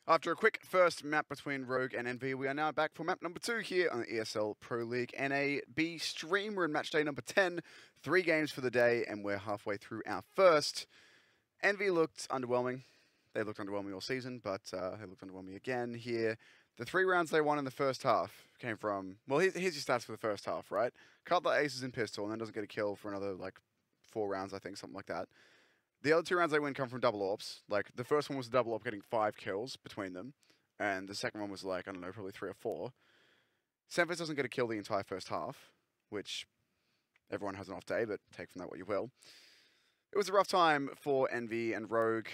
After a quick first map between Rogue and EnVy, we are now back for map number 2 here on the ESL Pro League NAB stream. We're in Matchday number 10, 3 games for the day, and we're halfway through our first. EnVy looked underwhelming. They looked underwhelming all season, but they looked underwhelming again here. The 3 rounds they won in the first half came from, well, here's your stats for the first half, right? Couple of aces in pistol, and then doesn't get a kill for another, 4 rounds, I think, something like that. The other 2 rounds they win come from double AWPs. Like, the first one was a double AWP getting 5 kills between them. And the second one was I don't know, probably 3 or 4. EnVyUs doesn't get a kill the entire first half, which everyone has an off day, but take from that what you will. It was a rough time for EnVy and Rogue,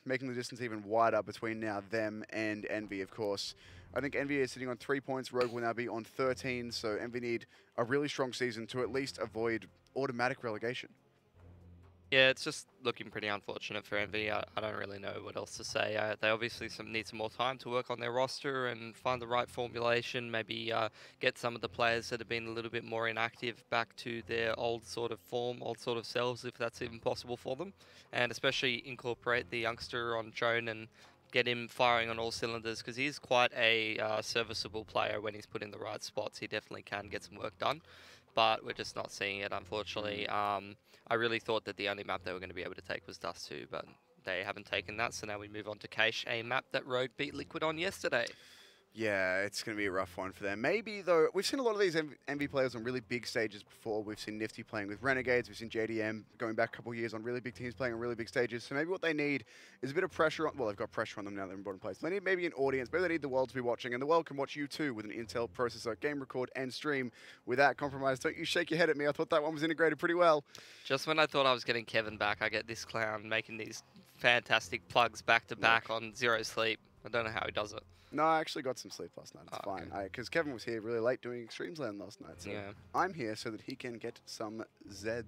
making the distance even wider between now them and EnVy, of course. I think EnVy is sitting on 3 points. Rogue will now be on 13, so EnVy need a really strong season to at least avoid automatic relegation. Yeah, it's just looking pretty unfortunate for EnVy. I don't really know what else to say. They obviously need some more time to work on their roster and find the right formulation, maybe get some of the players that have been a little bit more inactive back to their old sort of form, old sort of selves, if that's even possible for them. And especially incorporate the youngster on Joan and get him firing on all cylinders, because he's quite a serviceable player when he's put in the right spots. He definitely can get some work done, but we're just not seeing it, unfortunately. I really thought that the only map they were going to be able to take was Dust 2, but they haven't taken that, so now we move on to Cache, a map that Rogue beat Liquid on yesterday. Yeah, it's going to be a rough one for them. Maybe, though, we've seen a lot of these EnVy players on really big stages before. We've seen Nifty playing with Renegades. We've seen JDM going back a couple of years on really big teams playing on really big stages. So maybe what they need is a bit of pressure on, well, they've got pressure on them now they're in bottom place. They need maybe an audience. Maybe they need the world to be watching, and the world can watch you too with an Intel processor, game record, and stream without compromise. Don't you shake your head at me. I thought that one was integrated pretty well. Just when I thought I was getting Kevin back, I get this clown making these fantastic plugs back to back on zero sleep. I don't know how he does it. No, I actually got some sleep last night. It's fine. Because Kevin was here really late doing Extremes Land last night. So yeah. I'm here so that he can get some Zs. I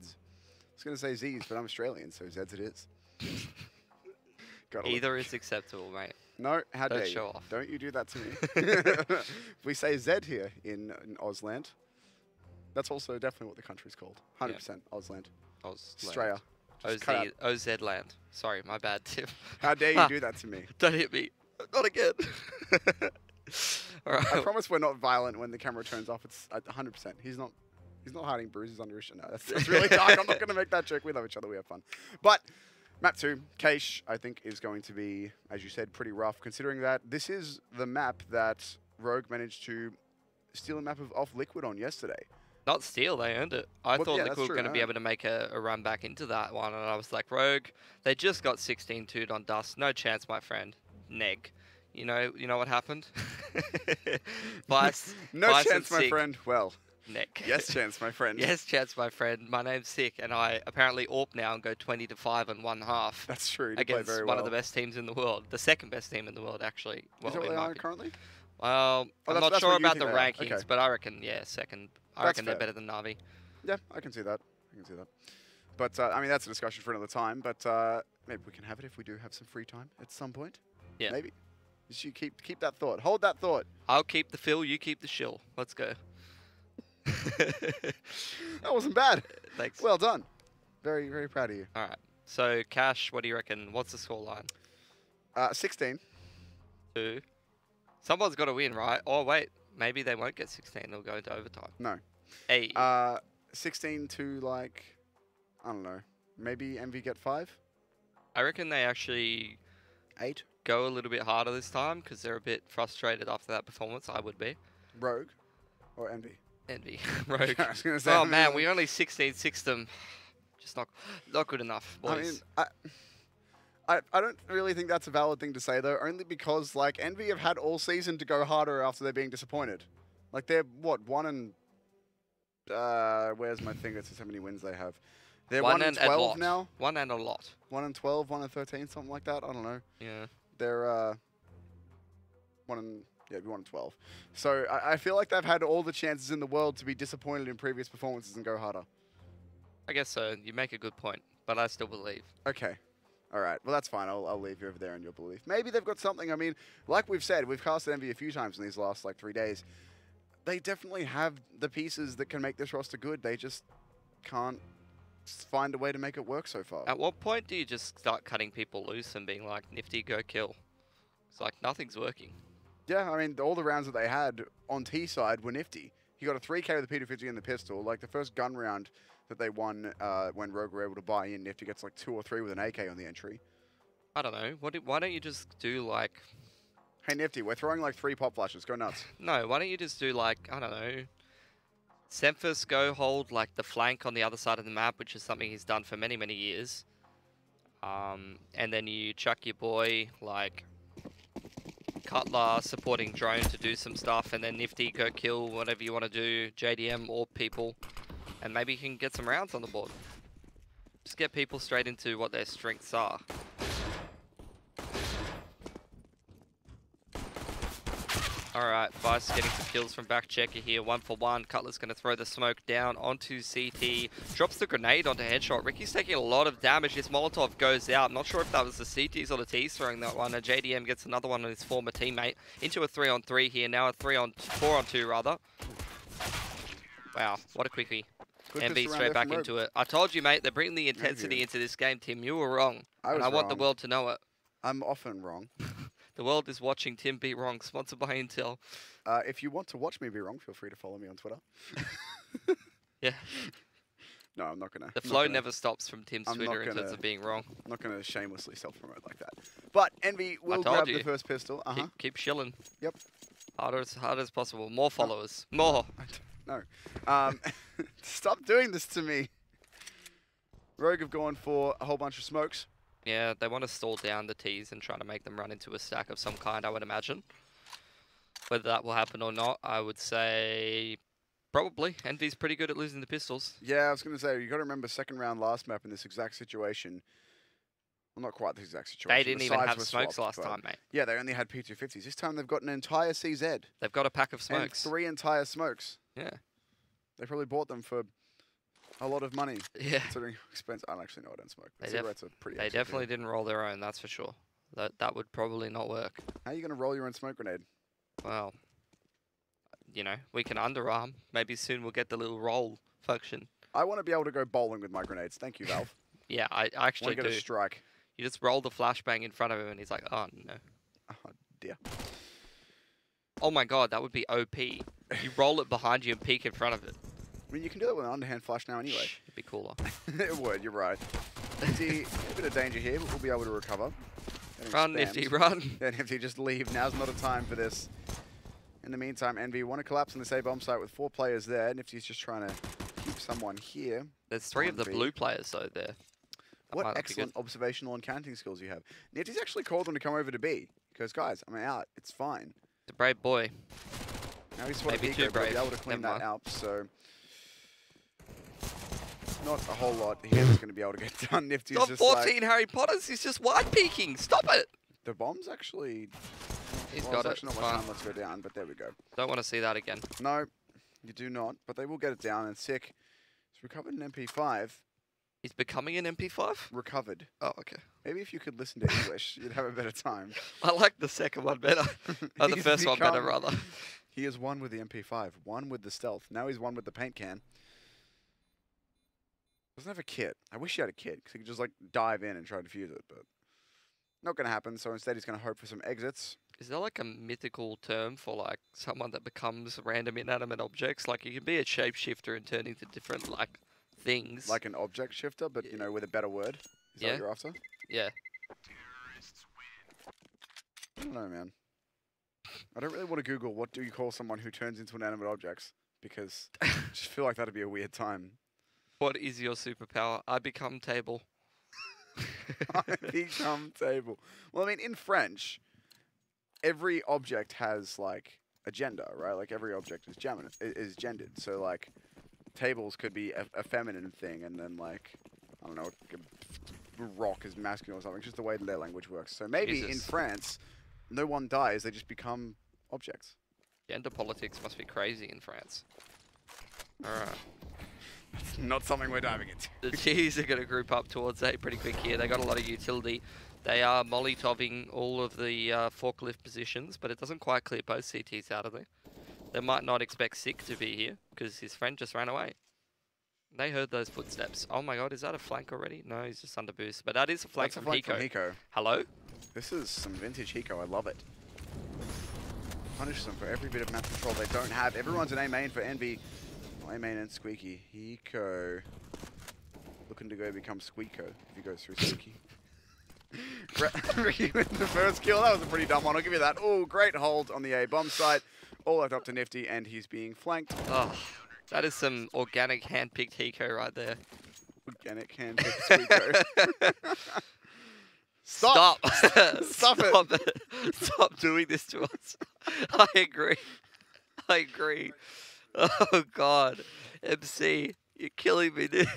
was going to say Zs, but I'm Australian, so Zs it is. Either is acceptable, mate. No, how dare you? Show off. Don't you do that to me. We say Z here in Ausland. That's also definitely what the country's called. 100% yeah. Ausland. Australia. OZ land. Sorry, my bad, Tim. How dare you do that to me? Don't hit me. Not again. All right. I promise we're not violent when the camera turns off. It's 100%. He's not hiding bruises under his shirt. No, that's really dark. I'm not going to make that joke. We love each other. We have fun. But map 2, Cache, I think is going to be, as you said, pretty rough, considering that this is the map that Rogue managed to steal a map off Liquid on yesterday. Not steal, they earned it. I thought Liquid were going to be able to make a run back into that one, and I was like, Rogue, they just got 16-2'd on Dust. No chance, my friend. Neg. You know what happened? No chance, my friend. Well, Nick. Yes chance, my friend. Yes chance, my friend. My name's Sick, and I apparently AWP now and go 20-5 in one half. That's true. Against one of the best teams in the world. The second best team in the world, actually. Well, is that what they are currently? Well, I'm not sure about the rankings, but I reckon, yeah, second. I reckon they're better than Na'Vi. Yeah, I can see that. But, I mean, that's a discussion for another time, but maybe we can have it if we do have some free time at some point. Yeah. Maybe. You should keep that thought. Hold that thought. I'll keep the fill, you keep the shill. Let's go. That wasn't bad. Thanks. Well done. Very, very proud of you. All right. So, Cache, what do you reckon? What's the scoreline? 16. 2. Someone's got to win, right? Oh, wait. Maybe they won't get 16. They'll go into overtime. No. 8. 16 to, I don't know. Maybe EnVy get 5? I reckon they actually 8. Go a little bit harder this time because they're a bit frustrated after that performance. I would be. Rogue or EnVy? EnVy. Rogue. I was gonna say, oh, man. We only 16-6 them. Just not good enough, boys. I mean, I don't really think that's a valid thing to say, though, only because, EnVy have had all season to go harder after they're being disappointed. They're, what, 1 and... where's my thing that says how many wins they have? They're 1 and 12 now? 1 and a lot. 1 and 12, 1 and 13, something like that? I don't know. Yeah. They're, 1 and 12. So, I feel like they've had all the chances in the world to be disappointed in previous performances and go harder. I guess so. You make a good point, but I still believe. Okay. All right. Well, that's fine. I'll leave you over there in your belief. Maybe they've got something. I mean, like we've said, we've casted EnVy a few times in these last, 3 days. They definitely have the pieces that can make this roster good. They just can't find a way to make it work so far. At what point do you just start cutting people loose and being like, Nifty, go kill? It's like nothing's working. Yeah, I mean, all the rounds that they had on T side were nifty. He got a 3K with the P250 and the pistol. Like the first gun round that they won when Rogue were able to buy in, Nifty gets like 2 or 3 with an AK on the entry. I don't know. Why don't you just do like... Hey Nifty, we're throwing like 3 pop flashes. Go nuts. No, why don't you just do like, I don't know, Semphis go hold like the flank on the other side of the map, which is something he's done for many, many years. And then you chuck your boy like Cutler supporting drone to do some stuff, and then Nifty go kill whatever you want to do, JDM or people, and maybe you can get some rounds on the board. Just get people straight into what their strengths are. Alright, Vice getting some kills from back checker here, 1 for 1. Cutler's going to throw the smoke down onto CT. Drops the grenade onto headshot. Ricky's taking a lot of damage. His Molotov goes out. I'm not sure if that was the CTs or the Ts throwing that one. JDM gets another one on his former teammate. Into a 3-on-3 here. Now a 4-on-2 rather. Wow, what a quickie. EnVy straight back into it. I told you, mate, they're bringing the intensity into this game, Tim. You were wrong. I want the world to know it. I'm often wrong. The world is watching Tim be wrong, sponsored by Intel. If you want to watch me be wrong, feel free to follow me on Twitter. Yeah. No, I'm not going to. The flow never stops from Tim's Twitter in terms of being wrong. I'm not going to shamelessly self-promote like that. But EnVy will grab the first pistol. Keep shilling. Yep. Hard as possible. More followers. More. No. Stop doing this to me. Rogue have gone for a whole bunch of smokes. Yeah, they want to stall down the Ts and try to make them run into a stack of some kind, I would imagine. Whether that will happen or not, I would say probably. EnVy's pretty good at losing the pistols. Yeah, I was going to say, you got to remember second round last map in this exact situation. Well, not quite this exact situation. They didn't even have smokes last time, mate. Yeah, they only had P250s. This time they've got an entire CZ. They've got a pack of smokes. And 3 entire smokes. Yeah. They probably bought them for a lot of money. Yeah. Considering expense. I don't actually know I don't smoke. But they definitely didn't roll their own, that's for sure. That would probably not work. How are you going to roll your own smoke grenade? Well, you know, we can underarm. Maybe soon we'll get the little roll function. I want to be able to go bowling with my grenades. Thank you, Valve. Yeah, I actually do. Get a strike. You just roll the flashbang in front of him and he's like, oh no. Oh dear. Oh my god, that would be OP. You roll it behind you and peek in front of it. I mean, you can do that with an underhand flash now anyway. It'd be cooler. It would, you're right. See, a bit of danger here, but we'll be able to recover. Run, Nifty, run. Yeah, Nifty, just leave. Now's not a time for this. In the meantime, EnVy want to collapse on this A-bomb site with 4 players there. Nifty's just trying to keep someone here. There's 3 of the blue players, though, there. What excellent observational and counting skills you have. Nifty's actually called them to come over to B. He goes, guys, I'm out. It's fine. The brave boy. Now he's sort Maybe too brave. Be able to clean that out, so... Not a whole lot here that's going to be able to get done. Nifty's got just 14 Harry Potters. He's just wide peeking. Stop it. The bomb's actually... He's got it. Not much time. Let's go down, but there we go. Don't want to see that again. No, you do not. But they will get it down. And Sick has recovered an MP5. He's becoming an MP5? Recovered. Oh, okay. Maybe if you could listen to English, you'd have a better time. I like the second one better. Oh, the first one better, rather. He is 1 with the MP5, 1 with the stealth. Now he's 1 with the paint can. Doesn't have a kit. I wish he had a kit, because he could just, like, dive in and try to defuse it, but not going to happen. So instead, he's going to hope for some exits. Is there, like, a mythical term for, like, someone that becomes random inanimate objects? Like, you can be a shapeshifter and turn into different, like, things. Like an object shifter, but, you know, with a better word? Is that what you're after? Yeah. I don't know, man. I don't really want to Google what do you call someone who turns into inanimate objects, because I just feel like that'd be a weird time. What is your superpower? I become table. I become table. Well, I mean, in French, every object has, like, a gender, right? Like, every object is gendered. So, like, tables could be a feminine thing, and then, like, I don't know, a rock is masculine or something. It's just the way their language works. So maybe in France, no one dies. They just become objects. Gender politics must be crazy in France. All right. Not something we're diving into. The G's are going to group up towards A pretty quick here. They got a lot of utility. They are molly-tobbing all of the forklift positions, but it doesn't quite clear both CTs out of there. They might not expect Sick to be here, because his friend just ran away. They heard those footsteps. Oh my god, is that a flank already? No, he's just under boost. But that is a flank, from Hiko. Hiko. Hello? This is some vintage Hiko. I love it. Punish them for every bit of map control they don't have. Everyone's an A main for Envy. Well, A main and Squeaky. Hiko looking to go become Squeako if he goes through Squeaky. Ricky with the first kill. That was a pretty dumb one. I'll give you that. Oh, great hold on the A bomb site. All left up to Nifty, and he's being flanked. Oh, that is some organic hand-picked Hiko right there. Organic hand-picked Squeako. Stop! Stop it! Stop doing this to us. I agree. I agree. Oh God, MC, you're killing me, dude.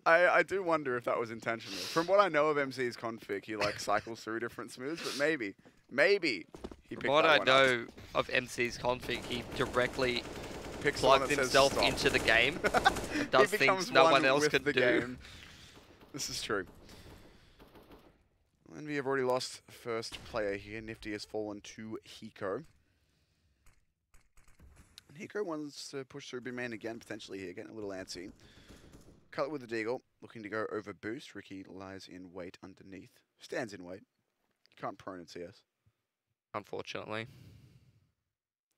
I do wonder if that was intentional. From what I know of MC's config, he like cycles through different smooths, but maybe he picked From what that I one know of MC's config, he directly Picks plugs himself into the game and does things no one else can do. Game. This is true. Envy have already lost first player here. Nifty has fallen to Hiko. And Hiko wants to push through big man again, potentially here, getting a little antsy. Cut with the deagle, looking to go over boost. Ricky lies in wait underneath. Stands in wait. Can't prone in CS. Unfortunately.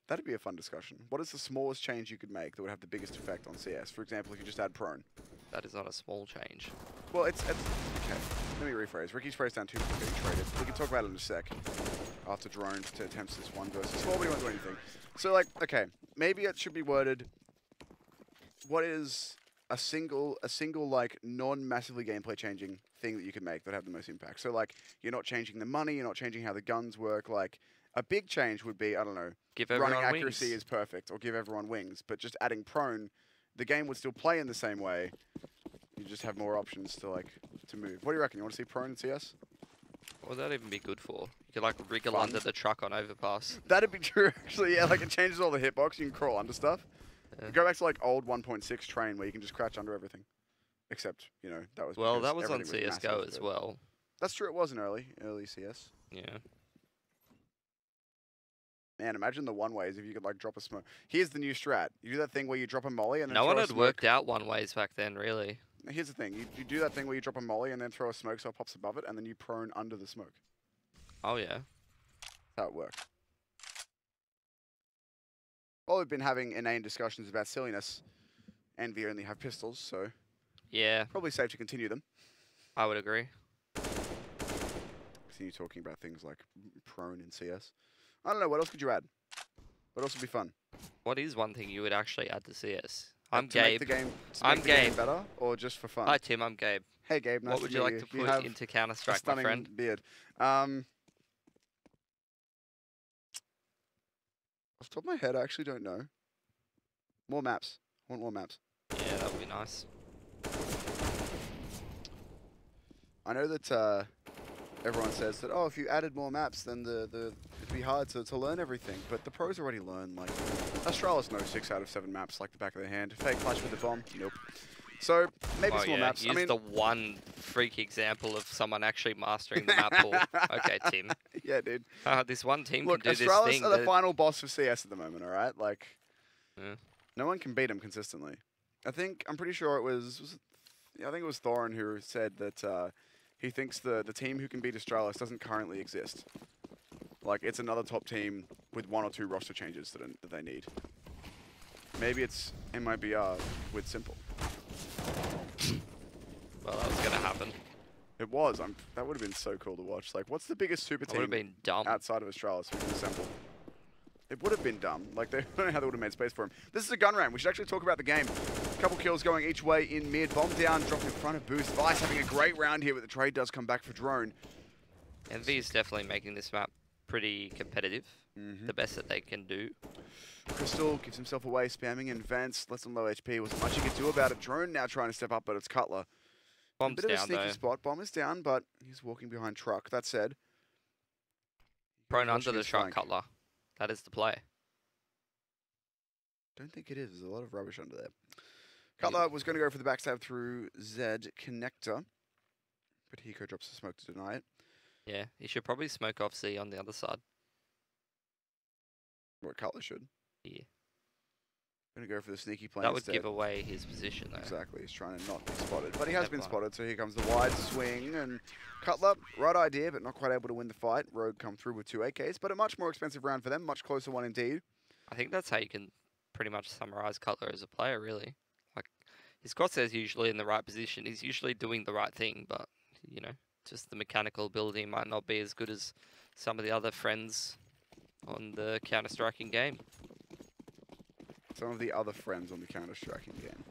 That'd be a fun discussion. What is the smallest change you could make that would have the biggest effect on CS? For example, if you just add prone. That is not a small change. Well, it's okay. Let me rephrase. Ricky's phrase down 2 for getting traded. We can talk about it in a sec. After drone to attempt this 1 versus 4, but he won't do anything. So, like, okay, maybe it should be worded. What is a single like non-massively gameplay changing thing that you could make that have the most impact? So, like, you're not changing the money, you're not changing how the guns work. Like, a big change would be, I don't know, give everyone running accuracy wings. is perfect, or give everyone wings. But just adding prone, the game would still play in the same way. You just have more options to move. What do you reckon? You want to see prone in CS? What would that even be good for? You could like wriggle under the truck on overpass. That'd be true, actually. Yeah, like it changes all the hitbox. You can crawl under stuff. Yeah. Go back to like old 1.6 train where you can just crouch under everything. Except, you know, that was well, that was on everything was CS:GO massive, as well. That's true. It was in early CS. Yeah. Man, imagine the one-ways if you could like drop a smoke. Here's the new strat. You do that thing where you drop a molly and then No throw one a had smoke. worked out one ways back then, really. Here's the thing. You do that thing where you drop a molly and then throw a smoke so it pops above it, and then you prone under the smoke. Oh, yeah. That's how it works. Well, we've been having inane discussions about silliness. Envy only have pistols, so Yeah, probably safe to continue them. I would agree. Continue talking about things like prone in CS. I don't know. What else could you add? What else would be fun? What is one thing you would actually add to CS? I'm to make Gabe. the game, I'm the game Gabe. better, or just for fun? Hi, Tim. I'm Gabe. Hey, Gabe. Nice What would to you meet like to You put have into a Counter-Strike, my stunning friend? beard. Off the top of my head, I actually don't know. More maps. I want more maps. Yeah, that would be nice. I know that everyone says that, oh, if you added more maps, then it'd be hard to learn everything. But the pros already learn. Like, Australis know 6 out of 7 maps like the back of their hand. Fake clutch with the bomb? Nope. So, maybe some more maps. Use I mean, the one freak example of someone actually mastering the map pool. Okay, Tim. Yeah, dude. This one team Look, can do Australis this thing. are the final boss of CS at the moment, alright? Like, Yeah. no one can beat them consistently. I'm pretty sure it was I think it was Thorin who said that he thinks the team who can beat Australis doesn't currently exist. Like, it's another top team with 1 or 2 roster changes that they need. Maybe it's EnVyUs with Simple. Well, that was going to happen. It was. That would have been so cool to watch. Like, what's the biggest super That would team have been dumb. outside of Australis we can assemble? It would have been dumb. Like, I don't know how they would have made space for him. This is a gun round. We should actually talk about the game. Couple kills going each way in mid. Bomb down, drop in front of boost. Vice having a great round here, but the trade does come back for drone. EnVy is definitely making this map pretty competitive. The best that they can do. Crystal gives himself away, spamming in vents. Less than low HP. Wasn't much he could do about it. Drone now trying to step up, but it's Cutler. Bomb's a bit of a down, sneaky though. spot. Bomb is down, but he's walking behind truck. That said, Prone under watching the his shot, flank. Cutler. That is the play. Don't think it is. There's a lot of rubbish under there. Cutler was going to go for the backstab through Z connector, but Hiko drops the smoke to deny it. Yeah, he should probably smoke off C on the other side. What Cutler should. Yeah. Gonna go for the sneaky play That would instead. give away his position, though. Exactly, he's trying to not be spotted. But he has been Never. spotted, so here comes the wide swing. And Cutler, right idea, but not quite able to win the fight. Rogue come through with 2 AKs, but a much more expensive round for them, much closer one indeed. I think that's how you can pretty much summarize Cutler as a player, really. Like, his crosshairs usually in the right position. He's usually doing the right thing, but, you know, just the mechanical ability might not be as good as some of the other friends on the counter-striking game. Some of the other friends on the counter-striking game.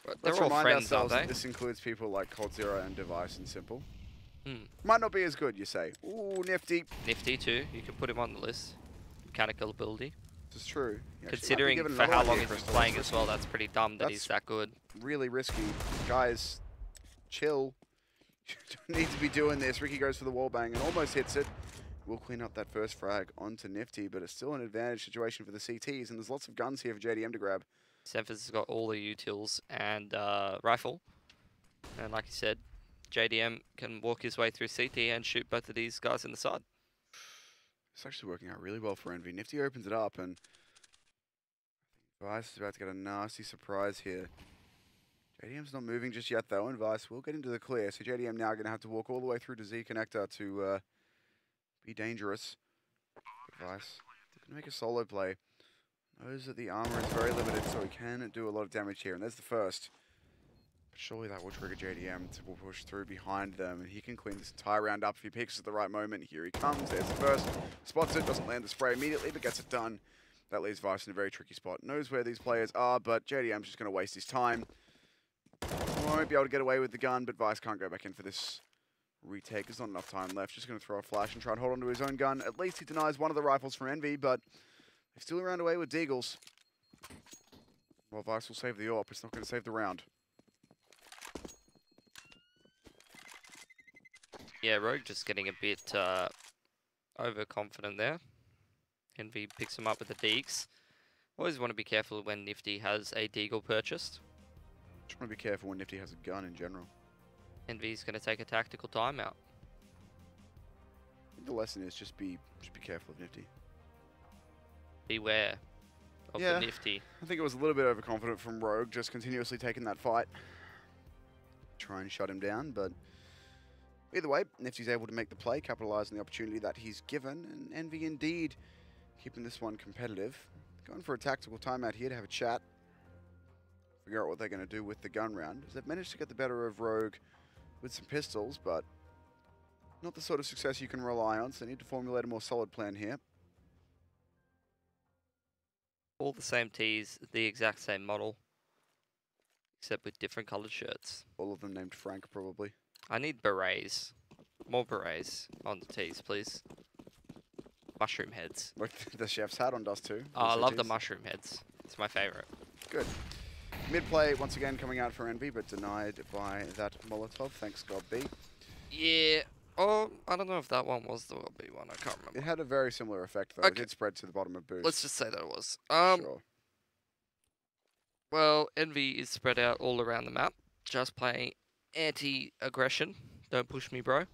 But Let's they're all remind friends, aren't ourselves that they? this includes people like Cold Zero and Device and Simple. Hmm. Might not be as good, you say. Ooh, nifty. Nifty, too. You can put him on the list. Mechanical ability. This is true. He actually might be Considering given for another how idea, long he's been Crystal. playing as well, that's pretty dumb that he's that good. Really risky. Guys, chill. You don't need to be doing this. Ricky goes for the wall bang and almost hits it. We'll clean up that first frag onto Nifty, but it's still an advantage situation for the CTs, and there's lots of guns here for JDM to grab. Semphis has got all the utils and rifle. And like you said, JDM can walk his way through CT and shoot both of these guys in the side. It's actually working out really well for Envy. Nifty opens it up, and Vice is about to get a nasty surprise here. JDM's not moving just yet, though, and Vice will get into the clear. So JDM now going to have to walk all the way through to Z Connector to be dangerous. But Vice going to make a solo play. Knows that the armor is very limited, so he can do a lot of damage here. And there's the first. But surely that will trigger JDM to push through behind them, and he can clean this entire round up if he picks at the right moment. Here he comes. There's the first. Spots it, doesn't land the spray immediately, but gets it done. That leaves Vice in a very tricky spot. Knows where these players are, but JDM's just going to waste his time. Won't be able to get away with the gun, but Vice can't go back in for this retake. There's not enough time left. Just going to throw a flash and try and hold onto his own gun. At least he denies one of the rifles from Envy, but they still round away with Deagles. Well, Vice will save the AWP. It's not going to save the round. Yeah, Rogue just getting a bit overconfident there. Envy picks him up with the Deags. Always want to be careful when Nifty has a Deagle purchased. Just want to be careful when Nifty has a gun in general. Envy's going to take a tactical timeout. I think the lesson is just be careful of Nifty. Beware of Yeah. the Nifty. I think it was a little bit overconfident from Rogue, just continuously taking that fight. Try and shut him down, but either way, Nifty's able to make the play, capitalize on the opportunity that he's given, and Envy indeed keeping this one competitive. Going for a tactical timeout here to have a chat. Figure out what they're going to do with the gun round. As they've managed to get the better of Rogue with some pistols, but not the sort of success you can rely on, so they need to formulate a more solid plan here. All the same tees, the exact same model, except with different coloured shirts. All of them named Frank, probably. I need berets. More berets on the tees, please. Mushroom heads. Like the chef's hat on Dust 2. Oh, I love the mushroom. mushroom heads. It's my favourite. Good. Mid-play, once again, coming out for Envy, but denied by that Molotov. Thanks, God B. Yeah. Oh, I don't know if that one was the B one. I can't remember. It had a very similar effect, though. It Okay. did spread to the bottom of boost. Let's just say that it was. Sure. Well, Envy is spread out all around the map. Just playing anti-aggression. Don't push me, bro.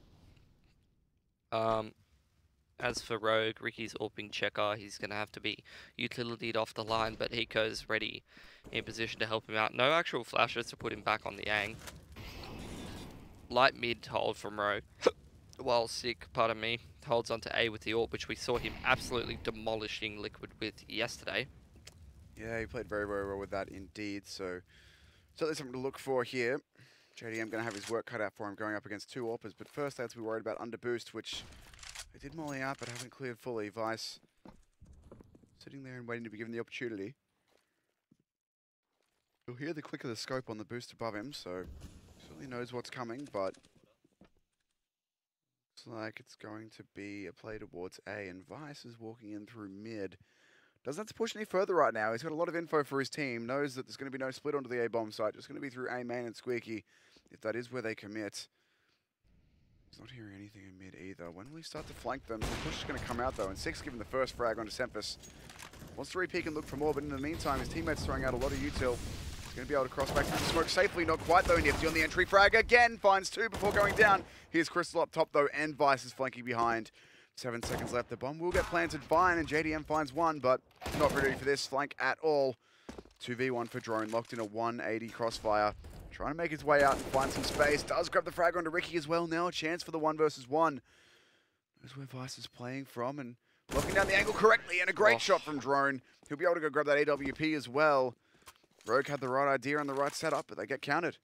As for Rogue, Ricky's AWPing checker. He's going to have to be utilitied off the line, but Hiko's ready in position to help him out. No actual flashes to put him back on the Yang. Light mid hold from Rogue. While Sick, pardon me, holds onto A with the AWP, which we saw him absolutely demolishing Liquid with yesterday. Yeah, he played very, very well with that indeed. So, certainly something to look for here. JDM going to have his work cut out for him going up against 2 AWPers. But first, they have to be worried about under boost, which they did molly out but haven't cleared fully. Vice sitting there and waiting to be given the opportunity. You'll hear the click of the scope on the boost above him, so certainly knows what's coming, but looks like it's going to be a play towards A, and Vice is walking in through mid. Doesn't have to push any further right now. He's got a lot of info for his team, knows that there's going to be no split onto the A-bomb site, just going to be through A main and Squeaky, if that is where they commit. He's not hearing anything in mid either. When will he start to flank them? The push is going to come out though, and Six giving the first frag onto Semphis. Wants to re-peek and look for more, but in the meantime, his teammate's throwing out a lot of util. He's going to be able to cross back through the smoke safely. Not quite though. Nifty on the entry frag again. Finds 2 before going down. Here's Crystal up top though, and Vice is flanking behind. 7 seconds left. The bomb will get planted fine, and JDM finds 1, but not ready for this flank at all. 2v1 for Drone, locked in a 180 crossfire. Trying to make his way out and find some space. Does grab the frag onto Ricky as well. Now a chance for the 1 versus 1. That's where Vice is playing from and locking down the angle correctly, and a great shot from Drone. He'll be able to go grab that AWP as well. Rogue had the right idea and the right setup, but they get countered.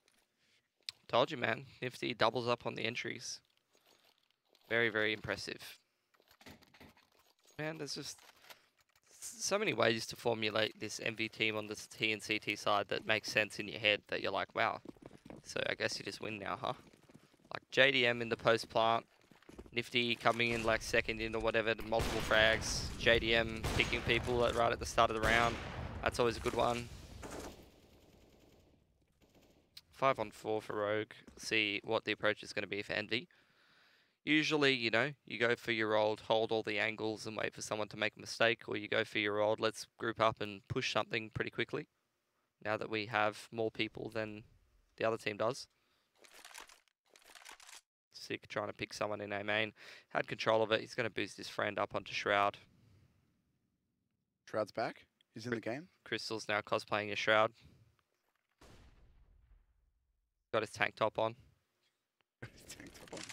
Told you, man. Nifty doubles up on the entries. Very, very impressive. Man, there's just so many ways to formulate this MV team on this T and CT side that makes sense in your head that you're like, wow. So I guess you just win now, huh? Like JDM in the post plant. Nifty coming in like second in or whatever, multiple frags. JDM picking people right at the start of the round. That's always a good one. 5-on-4 for Rogue. See what the approach is going to be for Envy. Usually, you know, you go for your old hold all the angles and wait for someone to make a mistake, or you go for your old let's group up and push something pretty quickly. Now that we have more people than the other team does. Sick trying to pick someone in A main. Had control of it. He's going to boost his friend up onto Shroud. Shroud's back. He's in the game. Crystal's now cosplaying a Shroud. Got his tank top on. Tank top on.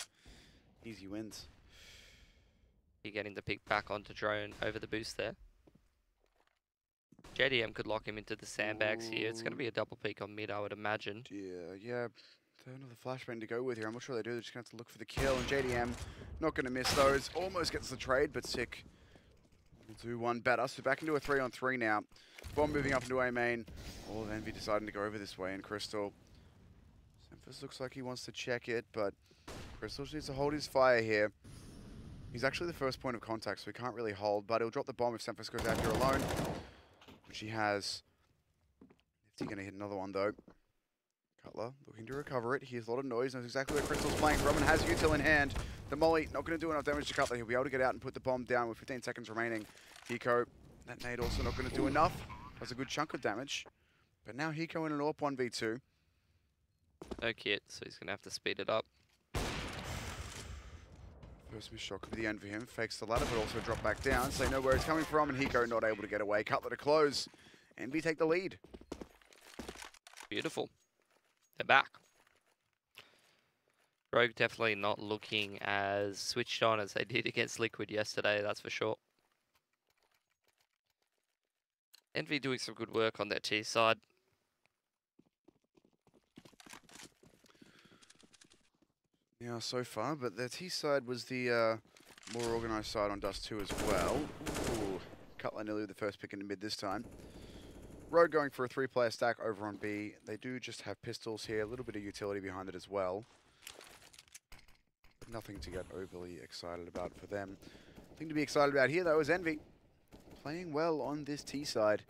Easy wins. He getting the pick back onto Drone over the boost there. JDM could lock him into the sandbags here. It's going to be a double peek on mid, I would imagine. Yeah. Another flashbang to go with here. I'm not sure they do. They're just going to have to look for the kill. And JDM not going to miss those. Almost gets the trade, but Sick will do one better. So back into a 3-on-3 now. Bomb moving up into A main. All of Envy deciding to go over this way. And Crystal. This looks like he wants to check it, but Crystal just needs to hold his fire here. He's actually the first point of contact, so he can't really hold, but he'll drop the bomb if Semphis goes out here alone, which he has. Is he going to hit another one, though? Cutler looking to recover it. He hears a lot of noise, knows exactly where Crystal's playing from, and has util in hand. The molly not going to do enough damage to Cutler. He'll be able to get out and put the bomb down with 15 seconds remaining. Hiko, that nade also not going to do enough. Does a good chunk of damage. But now Hiko in an AWP 1v2. No kit, so he's going to have to speed it up. First miss shot could be the end for him. Fakes the ladder, but also drop back down. So they know where it's coming from, and Hiko not able to get away. Cutler to close. Envy take the lead. Beautiful. They're back. Rogue definitely not looking as switched on as they did against Liquid yesterday, that's for sure. Envy doing some good work on their T side. Yeah, so far, but the T side was the more organised side on Dust 2 as well. Ooh, Cutler nearly with the first pick in the mid this time. Rogue going for a 3-player stack over on B. They do just have pistols here, a little bit of utility behind it as well. Nothing to get overly excited about for them. Thing to be excited about here, though, is Envy. Playing well on this T side.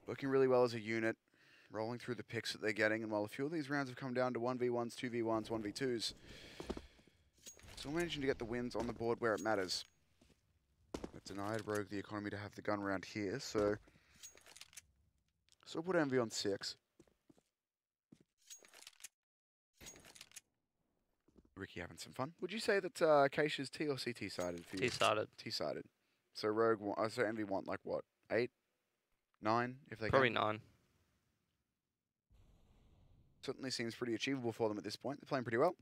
Working really well as a unit. Rolling through the picks that they're getting, and while a few of these rounds have come down to 1v1s, 2v1s, 1v2s, still managing to get the wins on the board where it matters. But denied Rogue the economy to have the gun round here, so put Envy on 6. Ricky having some fun. Would you say that Keisha's T or CT sided for you? T-sided. T-sided. So Rogue, so Envy want like what, 8, 9 if they Probably can? 9. Certainly seems pretty achievable for them at this point. They're playing pretty well.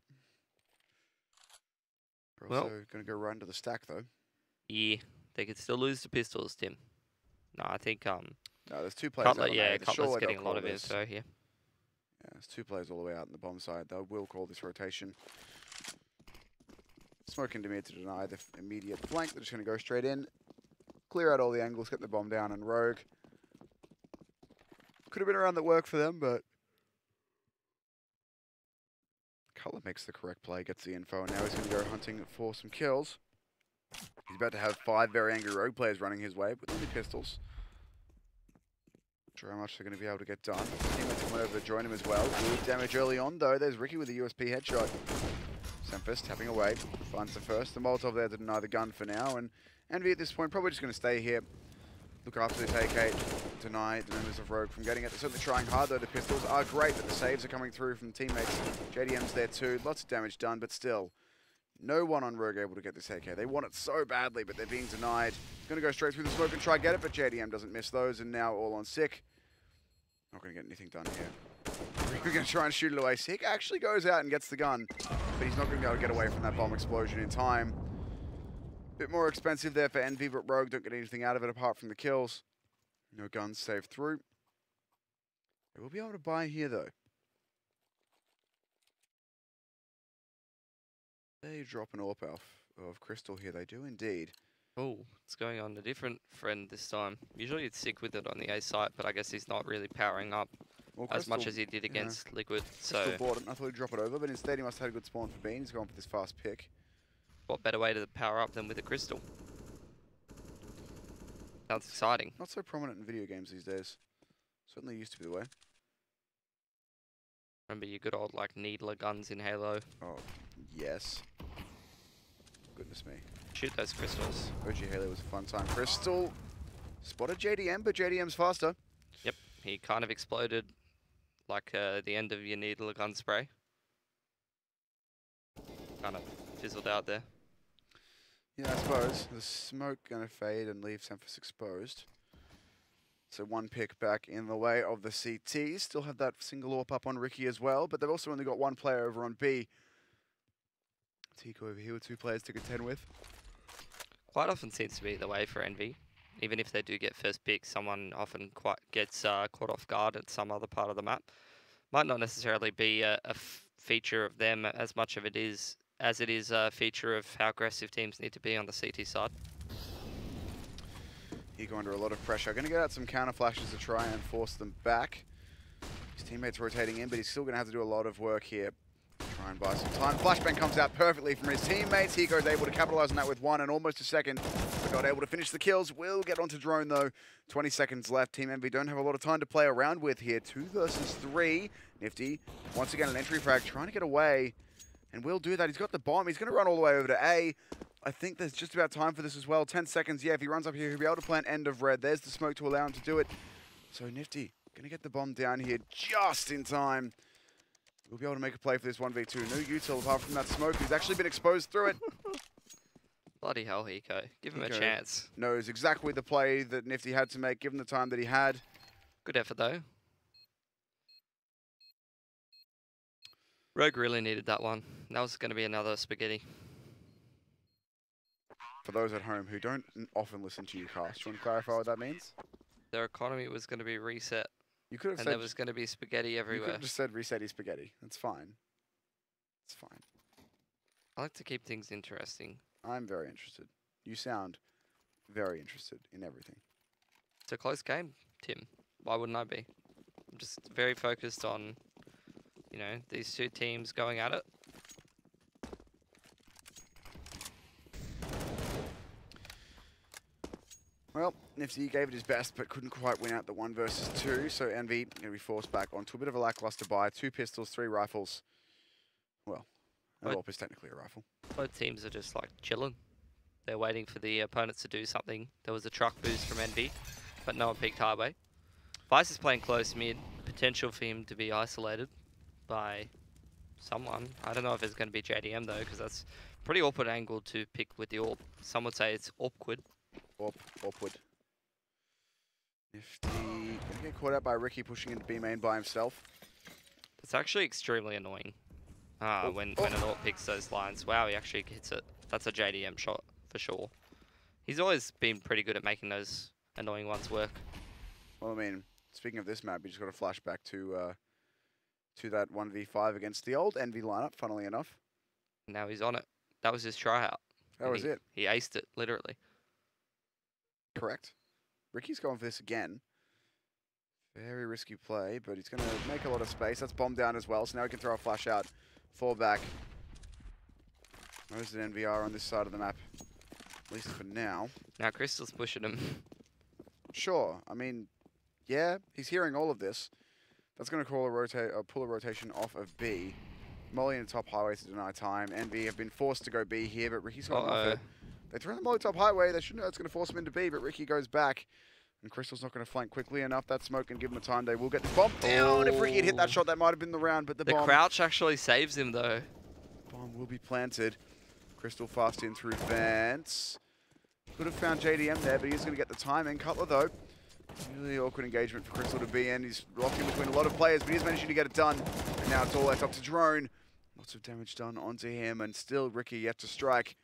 They're also going to go right into the stack, though. Yeah, they could still lose to pistols, Tim. No, I think no, there's 2 players. Cutler, out yeah, on A. Cutler's getting a lot of info here. Yeah, there's 2 players all the way out on the bomb side. They will call this rotation. Smoke into mid to deny the immediate flank. They're just going to go straight in, clear out all the angles, get the bomb down, and Rogue. Could have been around that work for them, but Cutler makes the correct play, gets the info, and now he's going to go hunting for some kills. He's about to have 5 very angry Rogue players running his way with only pistols. Not sure how much they're going to be able to get done. Teammates come over to join him as well. Good damage early on, though. There's Ricky with a USP headshot. Semphis tapping away, finds the first. The Molotov there to deny the gun for now, and Envy at this point probably just going to stay here. Look after this AK, deny the members of Rogue from getting it. They're certainly trying hard, though. The pistols are great, but the saves are coming through from teammates. JDM's there too. Lots of damage done, but still, no one on Rogue able to get this AK. They want it so badly, but they're being denied. Going to go straight through the smoke and try get it, but JDM doesn't miss those, and now all on Sick. Not going to get anything done here. We're going to try and shoot it away. Sick actually goes out and gets the gun, but he's not going to be able to get away from that bomb explosion in time. Bit more expensive there for Envy, but Rogue don't get anything out of it apart from the kills. No guns saved through. They will be able to buy here, though. They drop an AWP of Crystal here. They do indeed. Oh, it's going on a different friend this time. Usually you'd stick with it on the A site, but I guess he's not really powering up as much as he did against Liquid. So Crystal bought it. I thought he'd drop it over, but instead he must have had a good spawn for Bean. He's gone for this fast pick. what better way to power up than with a crystal? Sounds exciting. Not so prominent in video games these days. Certainly used to be the way. Remember your good old like needler guns in Halo? Oh, yes. Goodness me. Shoot those crystals. OG Halo was a fun time. Crystal spotted JDM, but JDM's faster. Yep, he kind of exploded like the end of your needler gun spray. Kind of fizzled out there. Yeah, I suppose. The smoke gonna fade and leave Semphis exposed. So one pick back in the way of the CT. Still have that single AWP up on Ricky as well, but they've also only got one player over on B. Tico over here with 2 players to contend with. Quite often seems to be the way for Envy. Even if they do get first pick, someone often quite gets caught off guard at some other part of the map. Might not necessarily be a feature of them as much of it is as it is a feature of how aggressive teams need to be on the CT side. Tico under a lot of pressure. Going to get out some counter flashes to try and force them back. His teammates rotating in, but he's still going to have to do a lot of work here. Try and buy some time. Flashbang comes out perfectly from his teammates. Tico is able to capitalize on that with 1 and almost a second. But not able to finish the kills. Will get onto drone though. 20 seconds left. Team Envy don't have a lot of time to play around with here. 2 versus 3. Nifty once again an entry frag trying to get away. And will do that. He's got the bomb. He's going to run all the way over to A. I think there's just about time for this as well. 10 seconds. Yeah, if he runs up here, he'll be able to plant end of red. There's the smoke to allow him to do it. So Nifty going to get the bomb down here just in time. We'll be able to make a play for this 1v2. No util apart from that smoke. He's actually been exposed through it. Bloody hell, Hiko. Give him a chance. Knows exactly the play that Nifty had to make, given the time that he had. Good effort, though. Rogue really needed that one. That was going to be another spaghetti. For those at home who don't often listen to you cast, do you want to clarify what that means? Their economy was going to be reset. You could have and said there was going to be spaghetti everywhere. You could have just said reset spaghetti. That's fine. It's fine. I like to keep things interesting. I'm very interested. You sound very interested in everything. It's a close game, Tim. Why wouldn't I be? I'm just very focused on, you know, these 2 teams going at it. Well, Nifty gave it his best, but couldn't quite win out the 1 versus 2. So Envy going to be forced back onto a bit of a lackluster buy. 2 pistols, 3 rifles. Well, an AWP is technically a rifle. Both teams are just like chilling. They're waiting for the opponents to do something. There was a truck boost from Envy, but no one peeked highway. Vice is playing close mid. Potential for him to be isolated by someone. I don't know if it's going to be JDM though, because that's pretty awkward angle to pick with the AWP. Some would say it's awkward. Awkward. Nifty going to get caught out by Ricky pushing into B main by himself. It's actually extremely annoying when an AWP picks those lines. Wow, he actually hits it. That's a JDM shot for sure. He's always been pretty good at making those annoying ones work. Well, I mean, speaking of this map, you just got to flashback to that 1v5 against the old Envy lineup, funnily enough. Now he's on it. That was his tryout. That was it. He aced it, literally. Correct. Ricky's going for this again. Very risky play, but he's going to make a lot of space. That's bomb down as well, so now he can throw a flash out. Fall back. There's an NVR on this side of the map, at least for now. Now Crystal's pushing him. Sure. I mean, yeah, he's hearing all of this. That's going to pull a rotation off of B. Molly in the top highway to deny time. Envy have been forced to go B here, but Ricky's gone off it. They throw the Molly top highway. They should know it's going to force him into B, but Ricky goes back. And Crystal's not going to flank quickly enough. That smoke can give him a time. They will get the bomb down. If Ricky had hit that shot, that might have been the round, but the bomb... The crouch actually saves him, though. Bomb will be planted. Crystal fast in through Vance. Could have found JDM there, but he's going to get the time in. Cutler, though, Really awkward engagement for Crystal to be in. He's locked in between a lot of players, but he's managing to get it done. And now it's all left up to Drone. Lots of damage done onto him, and still Ricky yet to strike.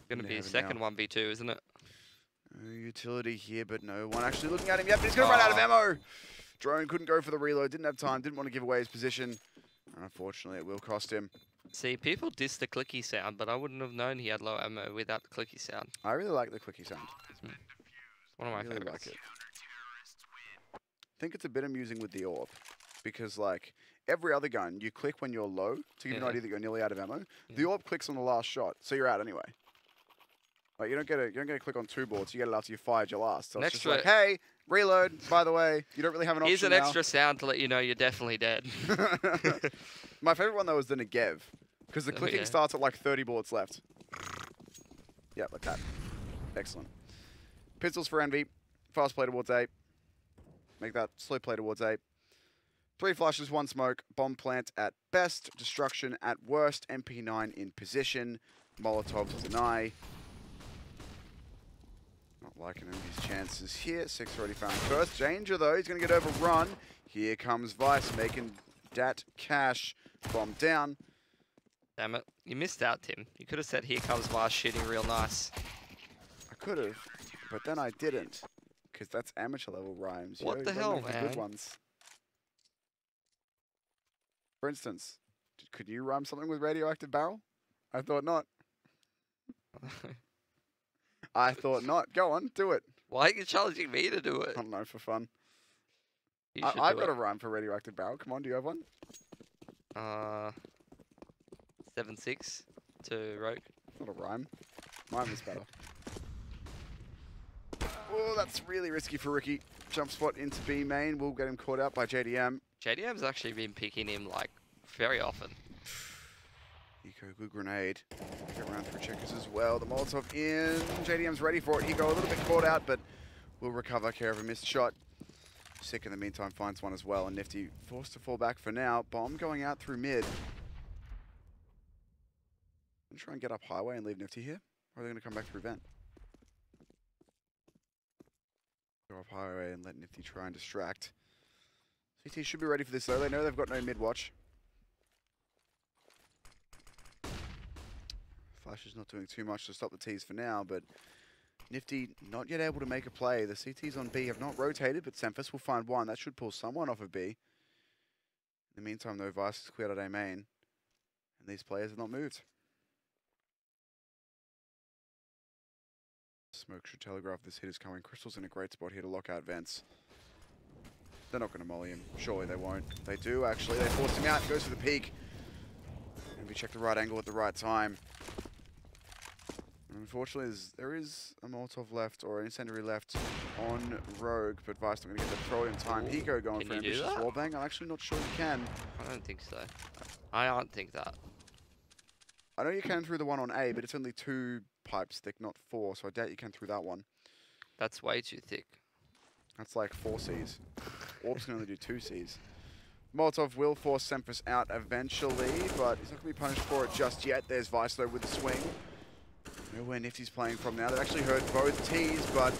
Going to be a second 1v2, isn't it? Utility here, but no one actually looking at him yet, but he's going to run out of ammo. Drone couldn't go for the reload, didn't have time, didn't want to give away his position. And unfortunately, it will cost him. See, people diss the clicky sound, but I wouldn't have known he had low ammo without the clicky sound. I really like the clicky sound. One of my really favorites. Like it. I think it's a bit amusing with the AWP, because like every other gun, you click when you're low to give you an idea that you're nearly out of ammo. The AWP clicks on the last shot, so you're out anyway. Like you don't get a click on two boards, you get it after you fired your last. So it's just like, hey, reload. By the way, you don't really have an option. Here's an extra sound to let you know you're definitely dead. My favorite one though is the Negev, because the clicking starts at like 30 bullets left. Yeah, like that. Excellent. Pistols for Envy. Fast play towards A. Make that slow play towards A. 3 flashes, 1 smoke. Bomb plant at best. Destruction at worst. MP9 in position. Molotov to deny. Not liking Envy's chances here. 6 already found first. Danger though. He's going to get overrun. Here comes Vice making that cash. Bomb down. Damn it. You missed out, Tim. You could have said, here comes Vice shooting real nice. I could have, but then I didn't. Because that's amateur level rhymes. What the hell, man? Good ones. For instance, could you rhyme something with radioactive barrel? I thought not. I thought not. Go on, do it. Why are you challenging me to do it? I don't know, for fun. I've got a rhyme for radioactive barrel. Come on, do you have one? 7-6 to Rogue. Not a rhyme. Mine was better. Oh, that's really risky for Ricky. Jump spot into B main. Will get him caught out by JDM. JDM's actually been picking him, like, very often. Eco, good grenade. Get around for checkers as well. The Molotov in. JDM's ready for it. Eco a little bit caught out, but will recover care of a missed shot. Sick in the meantime finds one as well, and Nifty forced to fall back for now. Bomb going out through mid. Gonna try and get up highway and leave Nifty here, or are they going to come back through vent? Go up highway and let Nifty try and distract. CT should be ready for this though. They know they've got no mid watch. Flash is not doing too much to stop the T's for now, but Nifty not yet able to make a play. The CTs on B have not rotated, but Semphis will find one. That should pull someone off of B. In the meantime though, Vice is cleared out A main, and these players have not moved. Smoke should telegraph this hit is coming. Crystal's in a great spot here to lock out vents. They're not going to molly him. Surely they won't. They do, actually. They force him out. He goes for the peak. And we check the right angle at the right time. And unfortunately, there is a Molotov left, or an incendiary left on Rogue, but Vice not going to get the throw in time. Hiko going for an ambitious wallbang. I'm actually not sure you can. I don't think so. I don't think that. I know you can through the one on A, but it's only 2 pipes thick, not 4, so I doubt you can through that one. That's way too thick. That's like 4 Cs. Orbs can only do 2 Cs. Molotov will force Semphis out eventually, but he's not going to be punished for it just yet. There's Vice though with the swing. Know where Nifty's playing from now. They've actually heard both Ts, but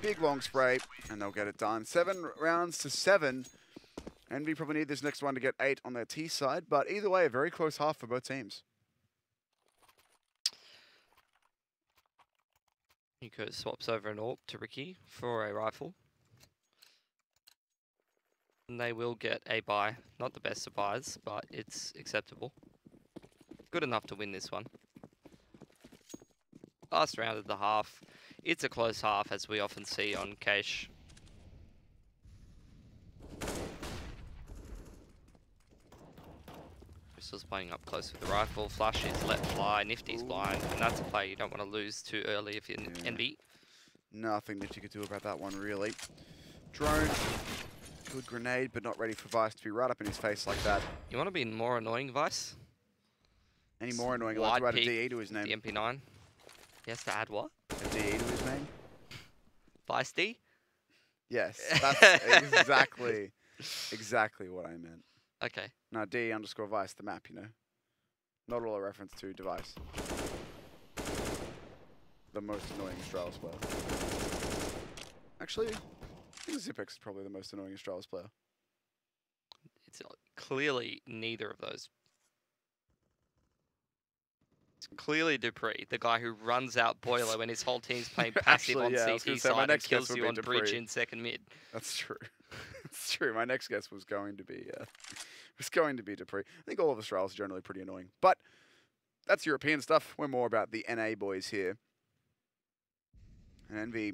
big long spray, and they'll get it done. 7 rounds to 7. Envy probably need this next one to get 8 on their T side, but either way, a very close half for both teams. Nico swaps over an AWP to Ricky for a rifle. And they will get a buy. Not the best of buys, but it's acceptable. Good enough to win this one. Last round of the half. It's a close half, as we often see on Cache. Crystal's playing up close with the rifle. Flash is let fly. Nifty's blind. And that's a play you don't want to lose too early if you're Envy. Nothing Nifty could do about that one, really. Drone. Good grenade, but not ready for Vice to be right up in his face like that. You want to be more annoying, Vice? Any more annoying? I'd like to add a DE to his name. The MP9. He has to add what? A DE to his name? Vice D? Yes, that's exactly what I meant. Okay. No, D_Vice, the map, you know. Not all a reference to device. The most annoying Astralis player. Actually, think Zipex is probably the most annoying Astralis player. It's clearly neither of those. It's clearly Dupree, the guy who runs out Boiler when his whole team's playing passive Actually, on I was gonna CT say, my side and next guess kills would you be on bridge Dupree. in second mid. That's true. It's true. My next guess was going to be Dupree. I think all of Astralis are generally pretty annoying, but that's European stuff. We're more about the NA boys here. And Envy,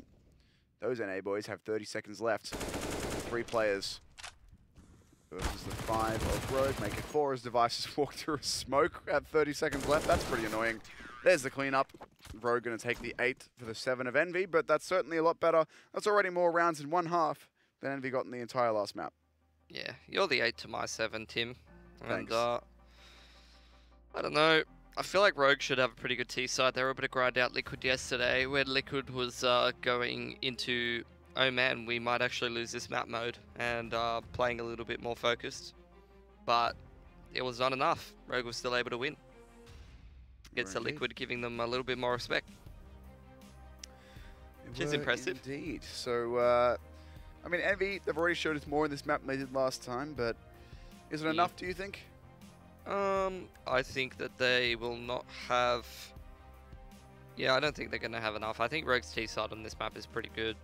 those NA boys have 30 seconds left. 3 players versus the 5 of Rogue. Make it 4 as Devices walk through a smoke at 30 seconds left. That's pretty annoying. There's the cleanup. Rogue going to take the 8 for the 7 of Envy, but that's certainly a lot better. That's already more rounds in one half than Envy got in the entire last map. Yeah, you're the 8 to my 7, Tim. Thanks. And I don't know. I feel like Rogue should have a pretty good T-side. They were able to grind out Liquid yesterday, where Liquid was going into, oh man, we might actually lose this map mode, and playing a little bit more focused. But it was not enough. Rogue was still able to win. Gets the Liquid giving them a little bit more respect. Which is impressive. Indeed. So, I mean, Envy, they've already showed us more in this map than they did last time, but is it enough, do you think? I think that they will not have... Yeah, I don't think they're going to have enough. I think Rogue's T-side on this map is pretty good.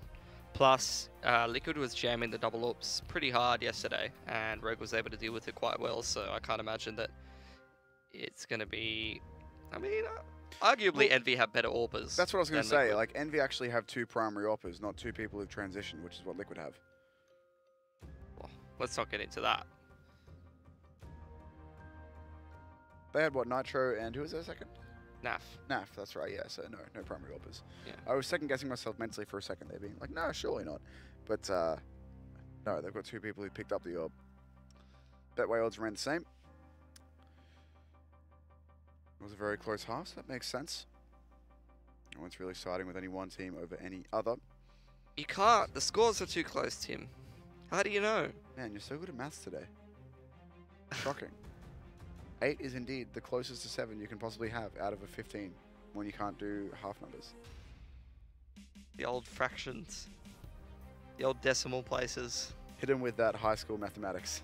Plus, Liquid was jamming the double ups pretty hard yesterday, and Rogue was able to deal with it quite well, so I can't imagine that it's going to be... I mean, arguably Envy have better AWPers. That's what I was going to say. Like, Envy actually have 2 primary AWPers, not 2 people who've transitioned, which is what Liquid have. Well, let's not get into that. They had, what, Nitro and who was their second? Naf. Naf, that's right, yeah, so no primary AWPers. Yeah. I was second-guessing myself mentally for a second there, being like, no, surely not. But, no, they've got 2 people who picked up the AWP. Betway odds remain the same. It was a very close half, so that makes sense. No one's really siding with any one team over any other. You can't. The scores are too close, Tim. How do you know? Man, you're so good at maths today. Shocking. 8 is indeed the closest to 7 you can possibly have out of a 15 when you can't do half numbers. The old fractions. The old decimal places. Hit him with that high school mathematics.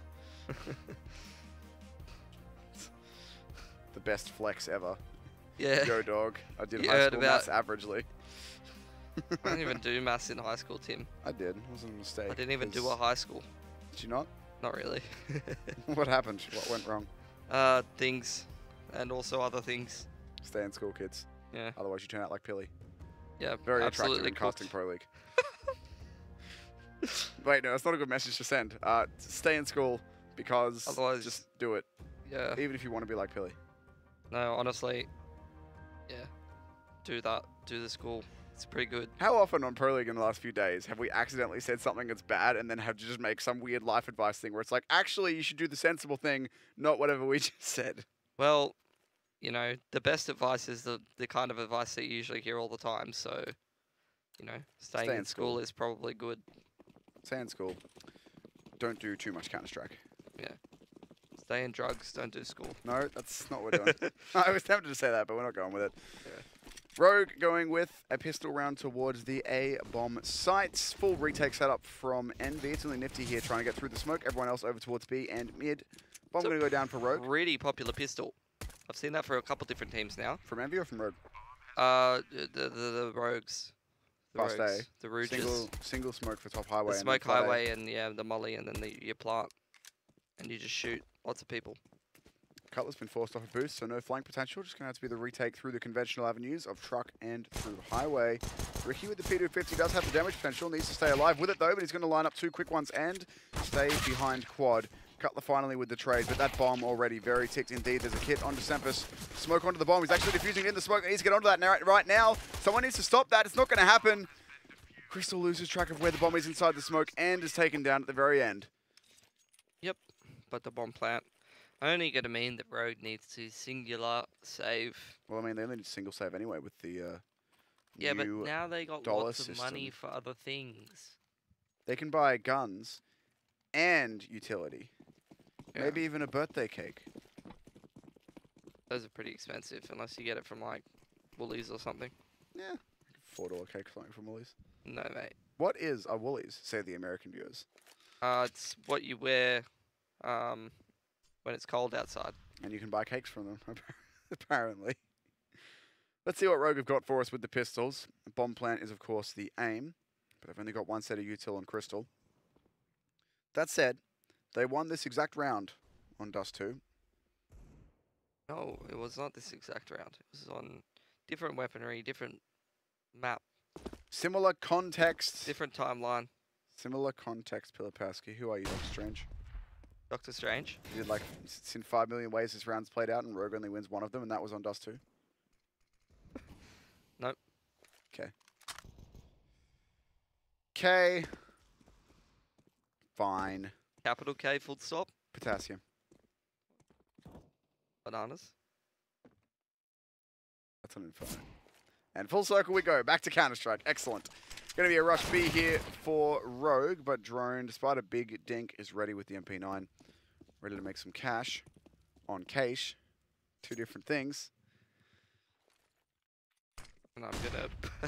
The best flex ever. Yeah. Yo, dog. I did You high heard school about- maths averagely. I didn't even do maths in high school, Tim. I did. It wasn't a mistake. I didn't even do 'cause- a high school. Did you not? Not really. What happened? What went wrong? Things. And also other things. Stay in school, kids. Yeah. Otherwise you turn out like Pilly. Yeah, Very attractive absolutely in Casting Pro League. Wait, no, that's not a good message to send. Stay in school because Otherwise- just do it. Yeah. Even if you want to be like Pilly. No, honestly. Yeah. Do that. Do the school. It's pretty good. How often on Pro League in the last few days have we accidentally said something that's bad and then have to just make some weird life advice thing where it's like, actually, you should do the sensible thing, not whatever we just said. Well, you know, the best advice is the kind of advice that you usually hear all the time. So, you know, staying Stay in in school school. is probably good. Stay in school. Don't do too much Counter-Strike. Yeah. Stay in drugs. Don't do school. No, that's not what we're doing. I was tempted to say that, but we're not going with it. Yeah. Rogue going with a pistol round towards the A-bomb sites. Full retake setup from Envy. It's only Nifty here trying to get through the smoke. Everyone else over towards B and mid. Bomb going to go down for Rogue. Really popular pistol. I've seen that for a couple different teams now. From Envy or from Rogue? The Rogues. The Fast Rogues. A. The Rouges. Single smoke for top highway. The and then smoke flat A. highway and yeah, the molly and then you plant. And you just shoot lots of people. Cutler's been forced off a boost, so no flank potential. Just going to have to be the retake through the conventional avenues of truck and through highway. Ricky with the P250 does have the damage potential. Needs to stay alive with it though, but he's going to line up 2 quick ones and stay behind quad. Cutler finally with the trade, but that bomb already very ticked indeed. There's a kit onto Sempus. Smoke onto the bomb. He's actually defusing it in the smoke. He needs to get onto that right now. Someone needs to stop that. It's not going to happen. Crystal loses track of where the bomb is inside the smoke and is taken down at the very end. Yep, but the bomb plant. Only going to mean that Rogue needs to singular save. Well, I mean, they only need single save anyway with the Yeah, but new now they got dollar lots of money system. for other things. They can buy guns and utility. Yeah. Maybe even a birthday cake. Those are pretty expensive, unless you get it from like Woolies or something. Yeah. $4 cake something from Woolies. No, mate. What is a Woolies, say the American viewers? It's what you wear when it's cold outside. And you can buy cakes from them, apparently. Let's see what Rogue have got for us with the pistols. Bomb plant is, of course, the aim, but they've only got one set of util on Crystal. That said, they won this exact round on Dust 2. No, it was not this exact round. It was on different weaponry, different map, Similar context. different timeline. Similar context, Pilipowski. Who are you, Doctor Strange? Doctor Strange. You did like, it's in 5 million ways this round's played out, and Rogue only wins one of them, and that was on Dust 2. Nope. Okay. K. Fine. Capital K full stop. Potassium. Bananas. That's an inferno. And full circle we go. Back to Counter-Strike. Excellent. Going to be a rush B here for Rogue, but Drone, despite a big dink, is ready with the MP9. Ready to make some cash on Cache. Two different things. And I'm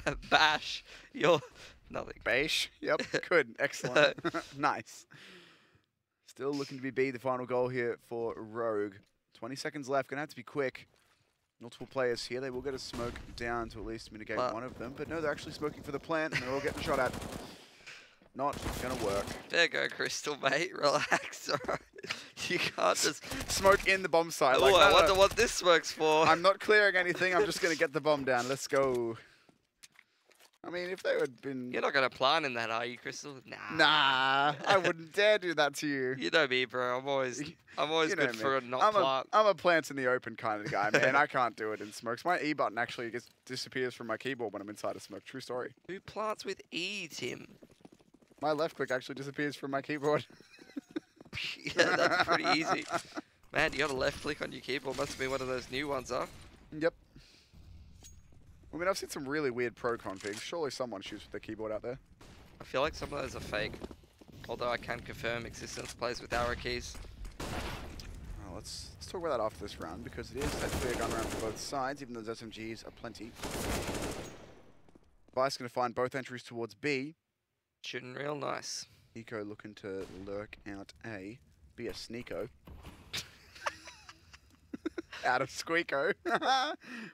gonna bash your nothing. Bash. Yep. Good. Excellent. Nice. Still looking to be B, the final goal here for Rogue. 20 seconds left. Going to have to be quick. Multiple players here. They will get a smoke down to at least mitigate one of them. But no, they're actually smoking for the plant, and they're all getting shot at. Not going to work. There go, Crystal, mate. Relax. Alright. You can't just Smoke in the bomb site. Oh, Like, I no, wonder what this smoke's for. I'm not clearing anything. I'm just going to get the bomb down. Let's go. I mean, if they had been... You're not gonna plant in that, are you, Crystal? Nah. Nah, I wouldn't dare do that to you. You know me, bro. I'm always You good know for a me. not plant. I'm a plants in the open kind of guy, man. I can't do it in smokes. My E button actually disappears from my keyboard when I'm inside a smoke. True story. Who plants with E, Tim? My left click actually disappears from my keyboard. Yeah, that's pretty easy. Man, you got a left click on your keyboard. Must be one of those new ones, huh? Yep. I mean, I've seen some really weird pro configs. Surely someone shoots with their keyboard out there. I feel like some of those are fake. Although I can confirm Existence plays with arrow keys. Oh, let's talk about that after this round, because it is technically a gun round for both sides, even though those SMGs are plenty. Vice going to find both entries towards B. Shooting real nice. Eco looking to lurk out A. Be a sneako. Out of squeako.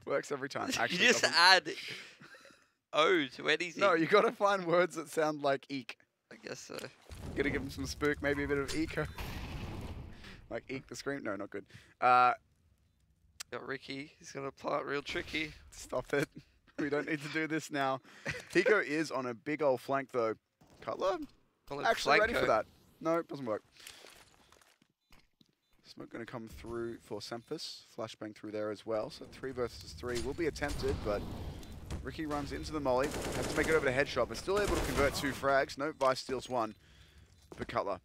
Works every time. Actually, You just add O to anything. No, you got to find words that sound like eek. I guess so. Gotta give him some spook, maybe a bit of eco. Like eek the scream. No, not good. Got Ricky. He's gonna plant real tricky. Stop it. We don't need to do this now. Tico is on a big old flank though. Cutler? Call it Actually ready Flanko. for that. No, it doesn't work. Smoke going to come through for Semphis. Flashbang through there as well. So 3 versus 3 will be attempted, but Ricky runs into the molly. Has to make it over to headshot, but still able to convert 2 frags. No, Vice steals 1 for Cutler.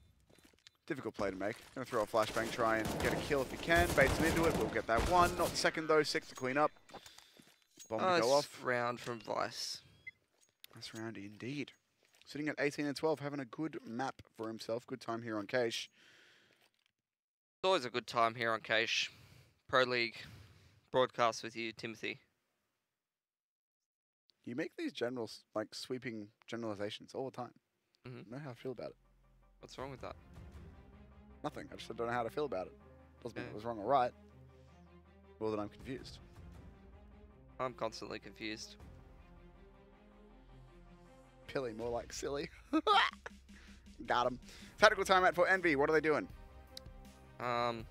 Difficult play to make. Going to throw a flashbang, try and get a kill if he can. Baits him into it. We'll get that 1. Not the second though. 6 to clean up. Bomb to go off. Round from Vice. Nice round indeed. Sitting at 18 and 12, having a good map for himself. Good time here on Cache. It's always a good time here on Cache. Pro League broadcast with you, Timothy. You make these generals, like sweeping generalizations all the time. Mhm. I don't know how I feel about it. What's wrong with that? Nothing. I just don't know how to feel about it. Doesn't mean Yeah. it was wrong or right. Well, then I'm confused. I'm constantly confused. Pilly, more like silly. Got him. Tactical timeout for Envy. What are they doing? Well,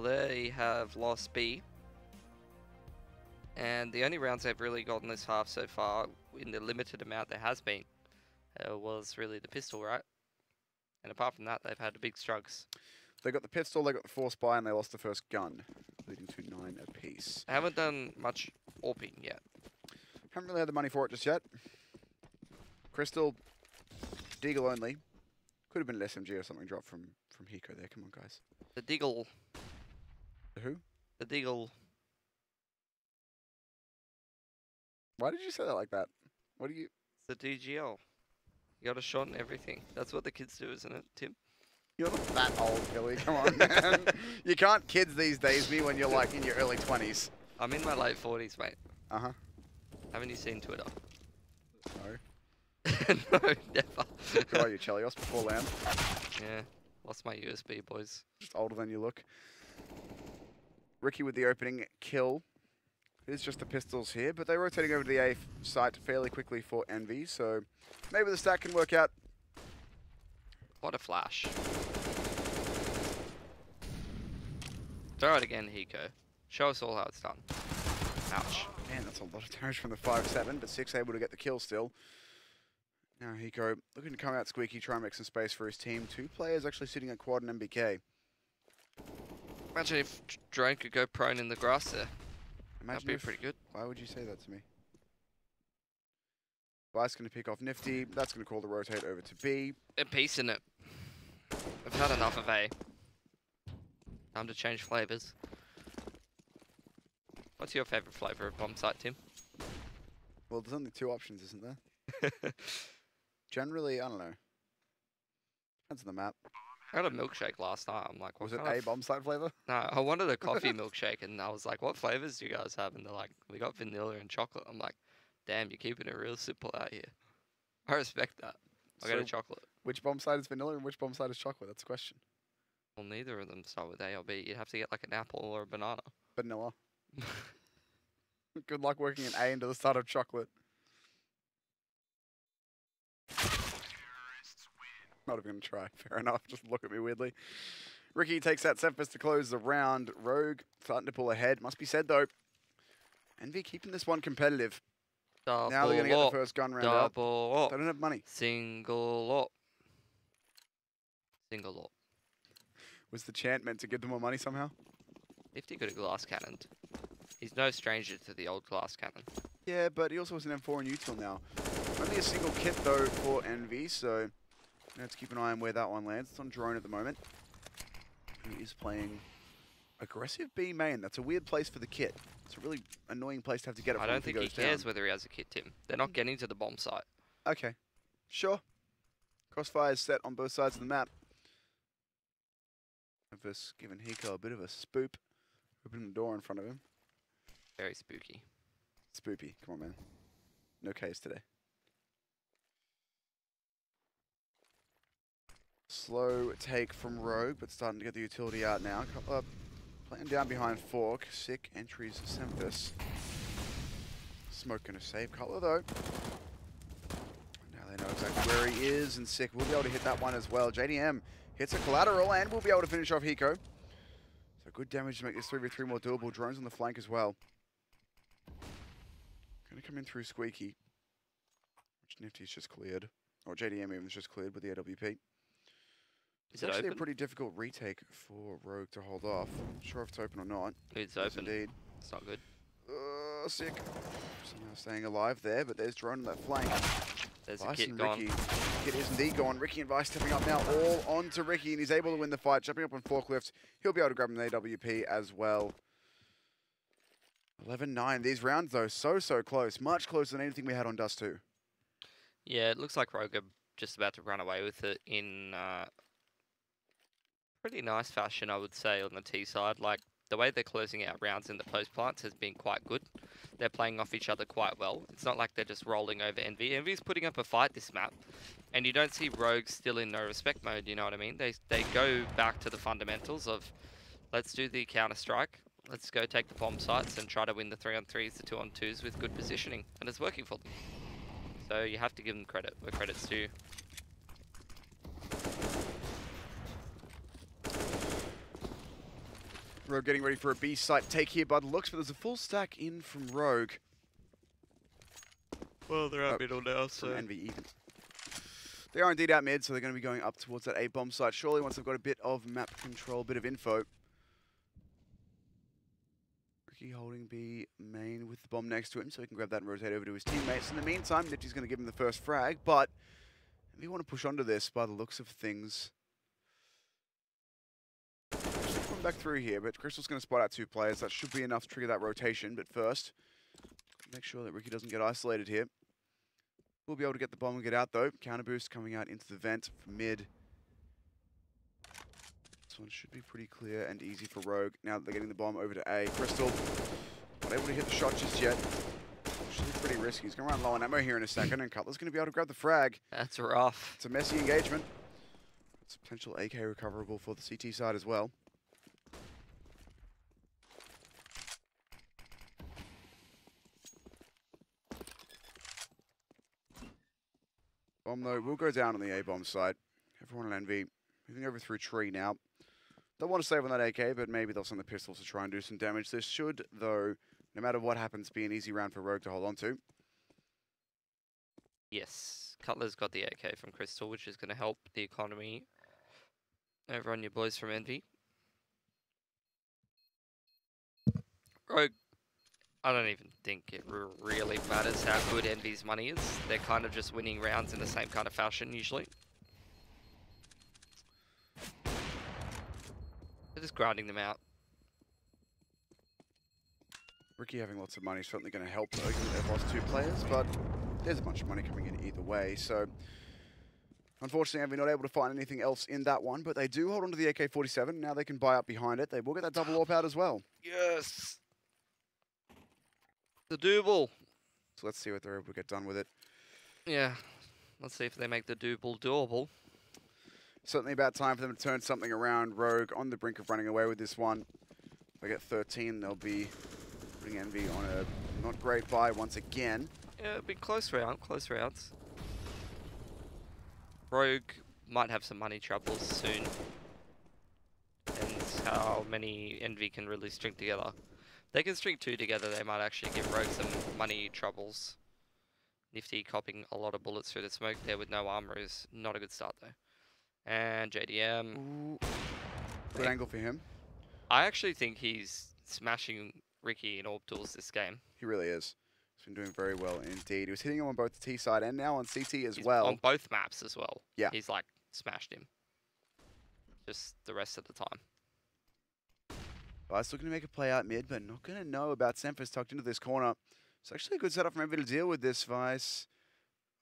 they have lost B. And the only rounds they've really gotten this half so far, in the limited amount there has been, was really the pistol, right? And apart from that, they've had big struggles. They got the pistol, they got the force buy, and they lost the first gun, leading to 9 apiece. They haven't done much AWPing yet. Haven't really had the money for it just yet. Crystal, Deagle only. Could have been an SMG or something dropped from Hiko there. Come on, guys. The Deagle. The who? The Deagle. Why did you say that like that? What do you... The DGL. You got a shot and everything. That's what the kids do, isn't it, Tim? You're not that old, Billy. Come on, man. You can't kids these days me when you're like in your early 20s. I'm in my late 40s, mate. Uh-huh. Haven't you seen Twitter? No. No, never. Good on you, Chelios, before land. Yeah, lost my USB, boys. Just older than you look. Ricky with the opening kill. It's just the pistols here, but they're rotating over to the A site fairly quickly for Envy, so maybe the stack can work out. What a flash. Throw it again, Hiko. Show us all how it's done. Ouch. Man, that's a lot of damage from the 5-7, but 6 able to get the kill still. Now Hiko looking to come out squeaky, try and make some space for his team. 2 players actually sitting at quad and MBK. Imagine if Drone could go prone in the grass there. Imagine That'd be pretty good. Why would you say that to me? Vice going to pick off Nifty. That's going to call the rotate over to B. A piece in it. I've had enough of A. Time to change flavors. What's your favorite flavor of bomb site, Tim? Well, there's only 2 options, isn't there? Generally, I don't know. Depends on the map. I got a milkshake last night. I'm like, what Was it kind A of bomb site flavor? No, I wanted a coffee milkshake, and I was like, what flavors do you guys have? And they're like, we got vanilla and chocolate. I'm like, damn, you're keeping it real simple out here. I respect that. I got a chocolate. Which bomb site is vanilla and which bomb site is chocolate? That's the question. Well, neither of them start with A or B. You'd have to get like an apple or a banana. Vanilla. Good luck working an A into the start of chocolate. Not even going to try. Fair enough. Just look at me weirdly. Ricky takes that Cephas to close the round. Rogue starting to pull ahead. Must be said, though, Envy keeping this one competitive. Double Now they're going to get up. the first gun round out. Double up. They don't have money. Single up. Single up. Was the chant meant to give them more money somehow? 50 could have glass cannoned. He's no stranger to the old glass cannon. Yeah, but he also has an M4 and util now. Only a single kit, though, for Envy, so let's keep an eye on where that one lands. It's on drone at the moment. He is playing aggressive B main. That's a weird place for the kit. It's a really annoying place to have to get it from. I don't think he cares down. whether he has a kit, Tim. They're not getting to the bomb site. Okay, sure. Crossfire is set on both sides of the map. Cephas giving Hiko a bit of a spoop. Opening the door in front of him. Very spooky. Spoopy. Come on, man. No case today. Slow take from Rogue, but starting to get the utility out now. Playing down behind Fork. Sick entries Cephas. Smoke gonna save Cutler though. Now they know exactly where he is, and Sick will be able to hit that one as well. JDM hits a collateral and will be able to finish off Hiko. So good damage to make this 3v3 more doable. Drones on the flank as well. Gonna come in through Squeaky. Which Nifty's just cleared. Or JDM even's just cleared with the AWP. It's actually a pretty difficult retake for Rogue to hold off. Not sure if it's open or not. It's Yes, open. indeed. It's not good. Sick. Somehow staying alive there, but there's drone on that flank. There's a Vice kit and gone. Ricky. Kit is indeed gone. Ricky and Vice stepping up now, all onto Ricky, and he's able to win the fight. Jumping up on forklift. He'll be able to grab an AWP as well. 11-9. These rounds, though, so close. Much closer than anything we had on Dust 2. Yeah, it looks like Rogue are just about to run away with it in pretty nice fashion, I would say, on the T side. Like, the way they're closing out rounds in the post plants has been quite good. They're playing off each other quite well. It's not like they're just rolling over Envy. Envy's putting up a fight this map, and you don't see Rogue still in no respect mode, you know what I mean? They go back to the fundamentals of, let's do the counter-strike, let's go take the bomb sites and try to win the 3-on-3s, the 2-on-2s with good positioning, and it's working for them. So you have to give them credit where credit's due. Rogue getting ready for a B site take here by the looks, but there's a full stack in from Rogue. Well, they're out middle now, so Envy even. They are indeed out mid, so they're going to be going up towards that A bomb site. Surely once they've got a bit of map control, a bit of info. Ricky holding B main with the bomb next to him, so he can grab that and rotate over to his teammates. In the meantime, Nifty's going to give him the first frag, but we want to push onto this by the looks of things. Coming back through here, but Crystal's going to spot out 2 players. That should be enough to trigger that rotation, but first, make sure that Ricky doesn't get isolated here. We'll be able to get the bomb and get out, though. Counter boost coming out into the vent from mid. This one should be pretty clear and easy for Rogue now that they're getting the bomb over to A. Crystal not able to hit the shot just yet. Actually pretty risky. He's going to run low on ammo here in a second, and Cutler's going to be able to grab the frag. That's rough. It's a messy engagement. It's a potential AK recoverable for the CT side as well. Bomb, though, will go down on the A-bomb side. Everyone on EnVy moving over through tree now. Don't want to save on that AK, but maybe they'll send the pistols to try and do some damage. This should, though, no matter what happens, be an easy round for Rogue to hold on to. Yes, Cutler's got the AK from Crystal, which is going to help the economy over on your boys from EnVy. Rogue, I don't even think it really matters how good EnVy's money is. They're kind of just winning rounds in the same kind of fashion, usually. They're just grinding them out. Ricky having lots of money is certainly going to help, though, given they've lost 2 players, but there's a bunch of money coming in either way, so unfortunately, EnVy not able to find anything else in that one, but they do hold on to the AK-47. Now they can buy up behind it. They will get that double AWP out as well. Yes! The double! So let's see what they're able to get done with it. Yeah, let's see if they make the double doable. Certainly about time for them to turn something around. Rogue on the brink of running away with this one. If they get 13, they'll be putting EnVy on a not great buy once again. Yeah, a big close round, close rounds. Rogue might have some money troubles soon. And how many EnVy can really string together. If they can string 2 together, they might actually give Rogue some money troubles. Nifty copping a lot of bullets through the smoke there with no armor is not a good start though. And JDM. Ooh. Good angle for him. I actually think he's smashing Ricky in AWP duels this game. He really is. He's been doing very well indeed. He was hitting him on both the T side and now on CT as well. On both maps as well. Yeah. He's like smashed him. Just the rest of the time. Vice looking to make a play out mid, but not going to know about Semphis tucked into this corner. It's actually a good setup from EnVy to deal with this, Vice.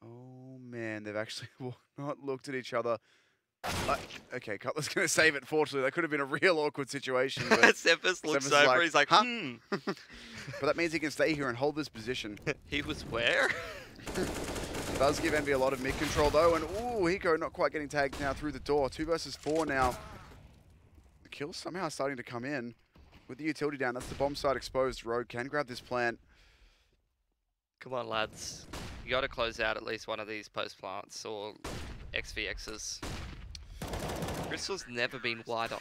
Oh man, they've actually not looked at each other. Okay, Cutler's going to save it, fortunately. That could have been a real awkward situation. Semphis looks over, like, he's like, huh? But that means he can stay here and hold this position. He was where? Does give EnVy a lot of mid control though, and ooh, Hiko not quite getting tagged now through the door. 2 versus 4 now. The kill's somehow starting to come in. With the utility down, that's the bomb side exposed. Rogue can grab this plant. Come on, lads. You got to close out at least one of these post plants or XVXs. Crystal's never been wider.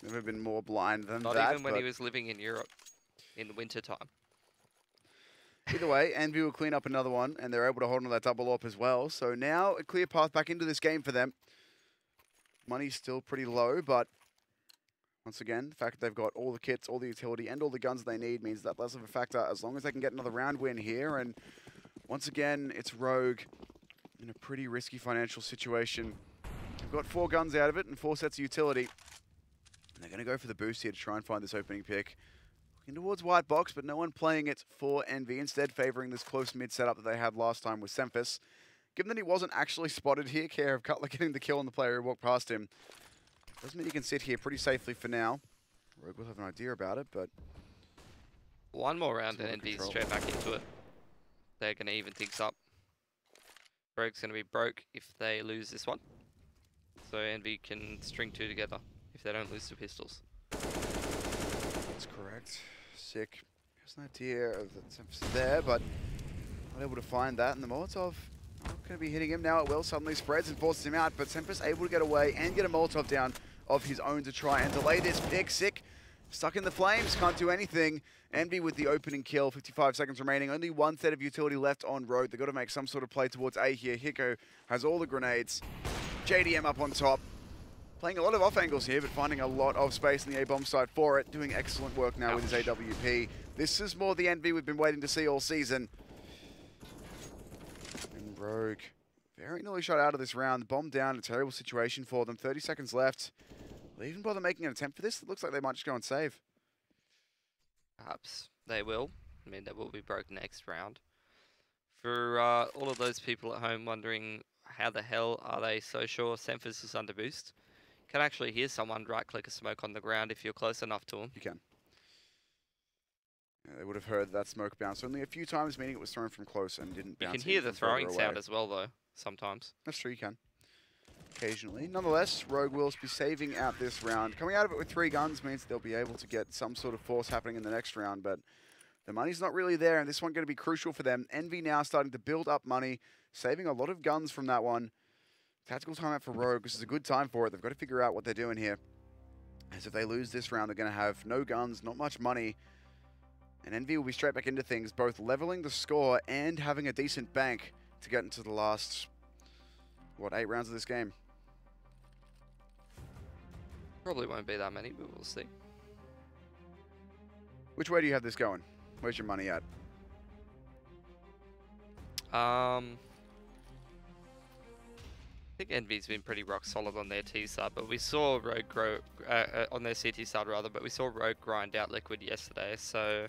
Never been more blind than Not that. Not even when he was living in Europe in the winter time. Either way, EnVy will clean up another one, and they're able to hold on to that double AWP as well. So now a clear path back into this game for them. Money's still pretty low, but once again, the fact that they've got all the kits, all the utility, and all the guns they need means that less of a factor as long as they can get another round win here. And once again, it's Rogue in a pretty risky financial situation. They've got 4 guns out of it and 4 sets of utility. And they're going to go for the boost here to try and find this opening pick. Looking towards white box, but no one playing it for EnVy, instead favoring this close mid setup that they had last time with Semphis. Given that he wasn't actually spotted here, care of Cutler getting the kill on the player who walked past him. Doesn't mean he can sit here pretty safely for now. Rogue will have an idea about it, but... One more round and EnVy's straight back into it. They're going to even things up. Rogue's going to be broke if they lose this one. So EnVy can string 2 together if they don't lose the pistols. That's correct. Sick. There's an idea of the Semphis there, but not able to find that. And the Molotov not going to be hitting him now. It will suddenly spreads and forces him out, but Semphis able to get away and get a Molotov down of his own to try and delay this pick. Sick. Stuck in the flames, can't do anything. EnVy with the opening kill, 55 seconds remaining. Only 1 set of utility left on Road. They've got to make some sort of play towards A here. Hiko has all the grenades. JDM up on top. Playing a lot of off angles here, but finding a lot of space in the A-bomb side for it. Doing excellent work now with his AWP. This is more the EnVy we've been waiting to see all season. And Rogue very nearly shot out of this round. Bomb down, a terrible situation for them. 30 seconds left. Will they even bother making an attempt for this? It looks like they might just go and save. Perhaps they will. I mean, they will be broke next round. For all of those people at home wondering how the hell are they so sure Semphis is under boost, you can actually hear someone right-click a smoke on the ground if you're close enough to him. You can. Yeah, they would have heard that smoke bounce only a few times, meaning it was thrown from close and didn't You bounce can hear in the from further throwing sound away. as well, though, sometimes. That's true, you can. Occasionally. Nonetheless, Rogue will be saving out this round. Coming out of it with 3 guns means they'll be able to get some sort of force happening in the next round, but the money's not really there, and this one's going to be crucial for them. Envy now starting to build up money, saving a lot of guns from that one. Tactical timeout for Rogue. This is a good time for it. They've got to figure out what they're doing here. As if they lose this round, they're going to have no guns, not much money. And Envy will be straight back into things, both leveling the score and having a decent bank to get into the last, what, 8 rounds of this game. Probably won't be that many, but we'll see. Which way do you have this going? Where's your money at? I think Envy's been pretty rock solid on their T side, but we saw Rogue grow on their CT side rather. But we saw Rogue grind out Liquid yesterday, so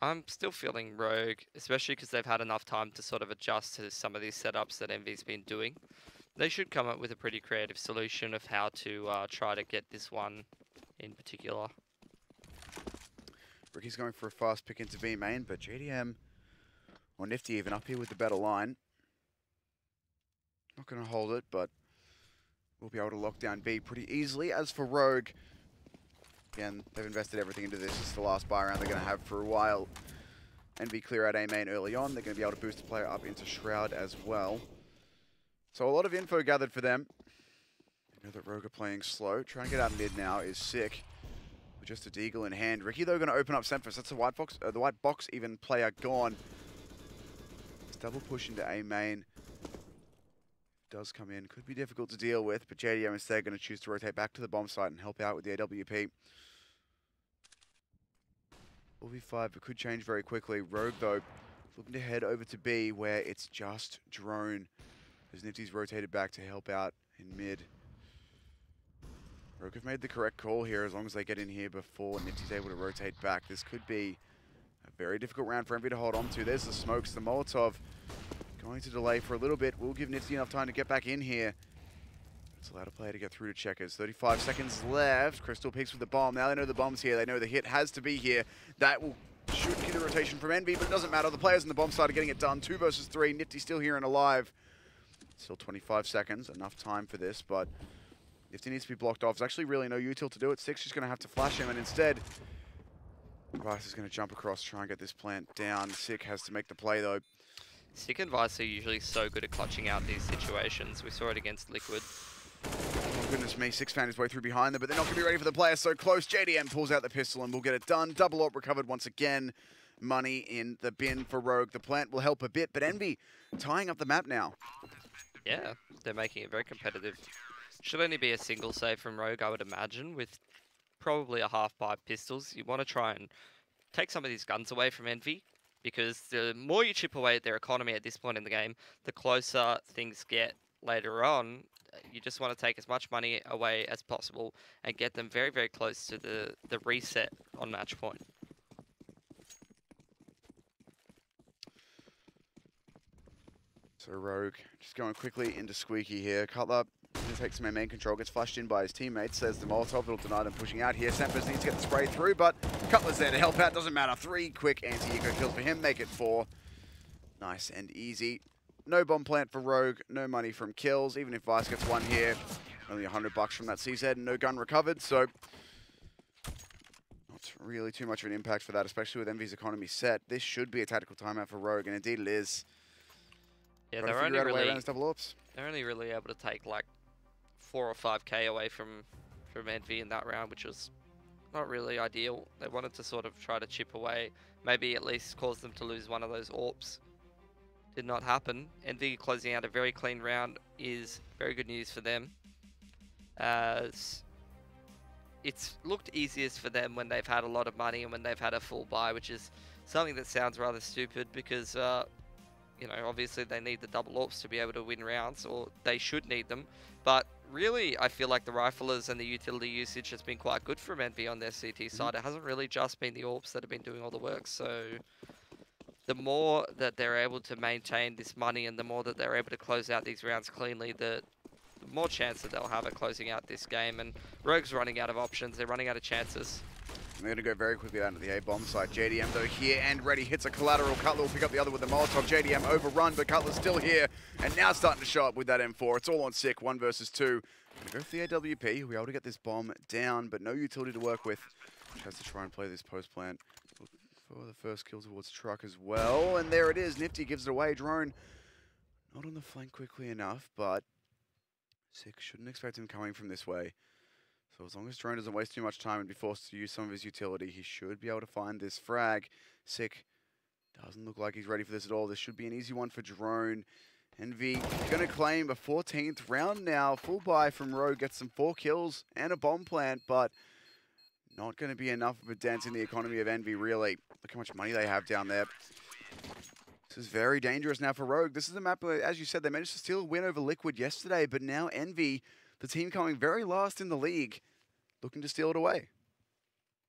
I'm still feeling Rogue, especially because they've had enough time to sort of adjust to some of these setups that Envy's been doing. They should come up with a pretty creative solution of how to try to get this one in particular. Ricky's going for a fast pick into B main, but JDM or Nifty even up here with the better line. Not going to hold it, but we'll be able to lock down B pretty easily. As for Rogue, again, they've invested everything into this. This is the last buy round they're going to have for a while. Envy clear out A main early on. They're going to be able to boost the player up into Shroud as well. So a lot of info gathered for them. You know that Rogue are playing slow. Trying to get out mid now is sick. With just a Deagle in hand. Ricky, though, going to open up Semphis. That's the white box even player gone. It's double push into A main. Does come in. Could be difficult to deal with, but JDM instead going to choose to rotate back to the bomb site and help out with the AWP. 4v5, but could change very quickly. Rogue, though, looking to head over to B, where it's just Drone. As Nifty's rotated back to help out in mid. Rogue have made the correct call here as long as they get in here before Nifty's able to rotate back. This could be a very difficult round for Envy to hold on to. There's the smokes, the Molotov. Going to delay for a little bit. We'll give Nifty enough time to get back in here. It's allowed a player to get through to checkers. 35 seconds left. Crystal peeks with the bomb. Now they know the bomb's here. They know the hit has to be here. That will should get a rotation from Envy, but it doesn't matter. The players in the bomb side are getting it done. 2 versus 3. Nifty still here and alive. Still 25 seconds. Enough time for this, but Nifty needs to be blocked off. There's actually really no util to do it. Six is going to have to flash him, and instead, Vice is going to jump across, try and get this plant down. Sick has to make the play, though. Sick and Vice are usually so good at clutching out these situations. We saw it against Liquid. Oh, goodness me. Six found his way through behind them, but they're not going to be ready for the player so close. JDM pulls out the pistol and will get it done. Double AWP recovered once again. Money in the bin for Rogue. The plant will help a bit, but Envy tying up the map now. Yeah, they're making it very competitive. Should only be a single save from Rogue, I would imagine, with probably a half-pipe pistols. You want to try and take some of these guns away from Envy, because the more you chip away at their economy at this point in the game, the closer things get later on. You just want to take as much money away as possible and get them very, very close to the reset on match point. So Rogue just going quickly into Squeaky here. Cutler takes some main control, gets flushed in by his teammates, says the Molotov will deny them pushing out here. Semphis needs to get the spray through, but Cutler's there to help out. Doesn't matter. 3 quick anti-eco kills for him, make it 4. Nice and easy. No bomb plant for Rogue, no money from kills. Even if Vice gets 1 here, only $100 from that CZ and no gun recovered, so not really too much of an impact for that, especially with Envy's economy set. This should be a tactical timeout for Rogue, and indeed it is. Yeah, they're only really able to take like 4 or 5k away from Envy in that round, which was not really ideal. They wanted to sort of try to chip away, maybe at least cause them to lose one of those AWPs. Did not happen. Envy closing out a very clean round is very good news for them, as it's looked easiest for them when they've had a lot of money and when they've had a full buy, which is something that sounds rather stupid because you know, obviously they need the double AWPs to be able to win rounds, or they should need them. But really, I feel like the riflers and the utility usage has been quite good from Envy on their CT side. It hasn't really just been the AWPs that have been doing all the work. So the more that they're able to maintain this money and the more that they're able to close out these rounds cleanly, the more chance that they'll have at closing out this game. And Rogue's running out of options. They're running out of chances. They're going to go very quickly down to the A-bomb side. JDM, though, here and ready. Hits a collateral. Cutler will pick up the other with the Molotov. JDM overrun, but Cutler's still here. And now starting to show up with that M4. It's all on Sick, 1 versus 2. Going to go for the AWP. He'll be able to get this bomb down, but no utility to work with. Tries to try and play this post plant for the first kill towards Truck as well. And there it is. Nifty gives it away. Drone not on the flank quickly enough, but Sick shouldn't expect him coming from this way. So as long as Drone doesn't waste too much time and be forced to use some of his utility, he should be able to find this frag. Sick doesn't look like he's ready for this at all. This should be an easy one for Drone. EnVy going to claim a 14th round now. Full buy from Rogue, gets some 4 kills and a bomb plant, but not going to be enough of a dent in the economy of EnVy, really. Look how much money they have down there. This is very dangerous now for Rogue. This is a map where, as you said, they managed to steal a win over Liquid yesterday, but now EnVy, the team coming very last in the league, looking to steal it away.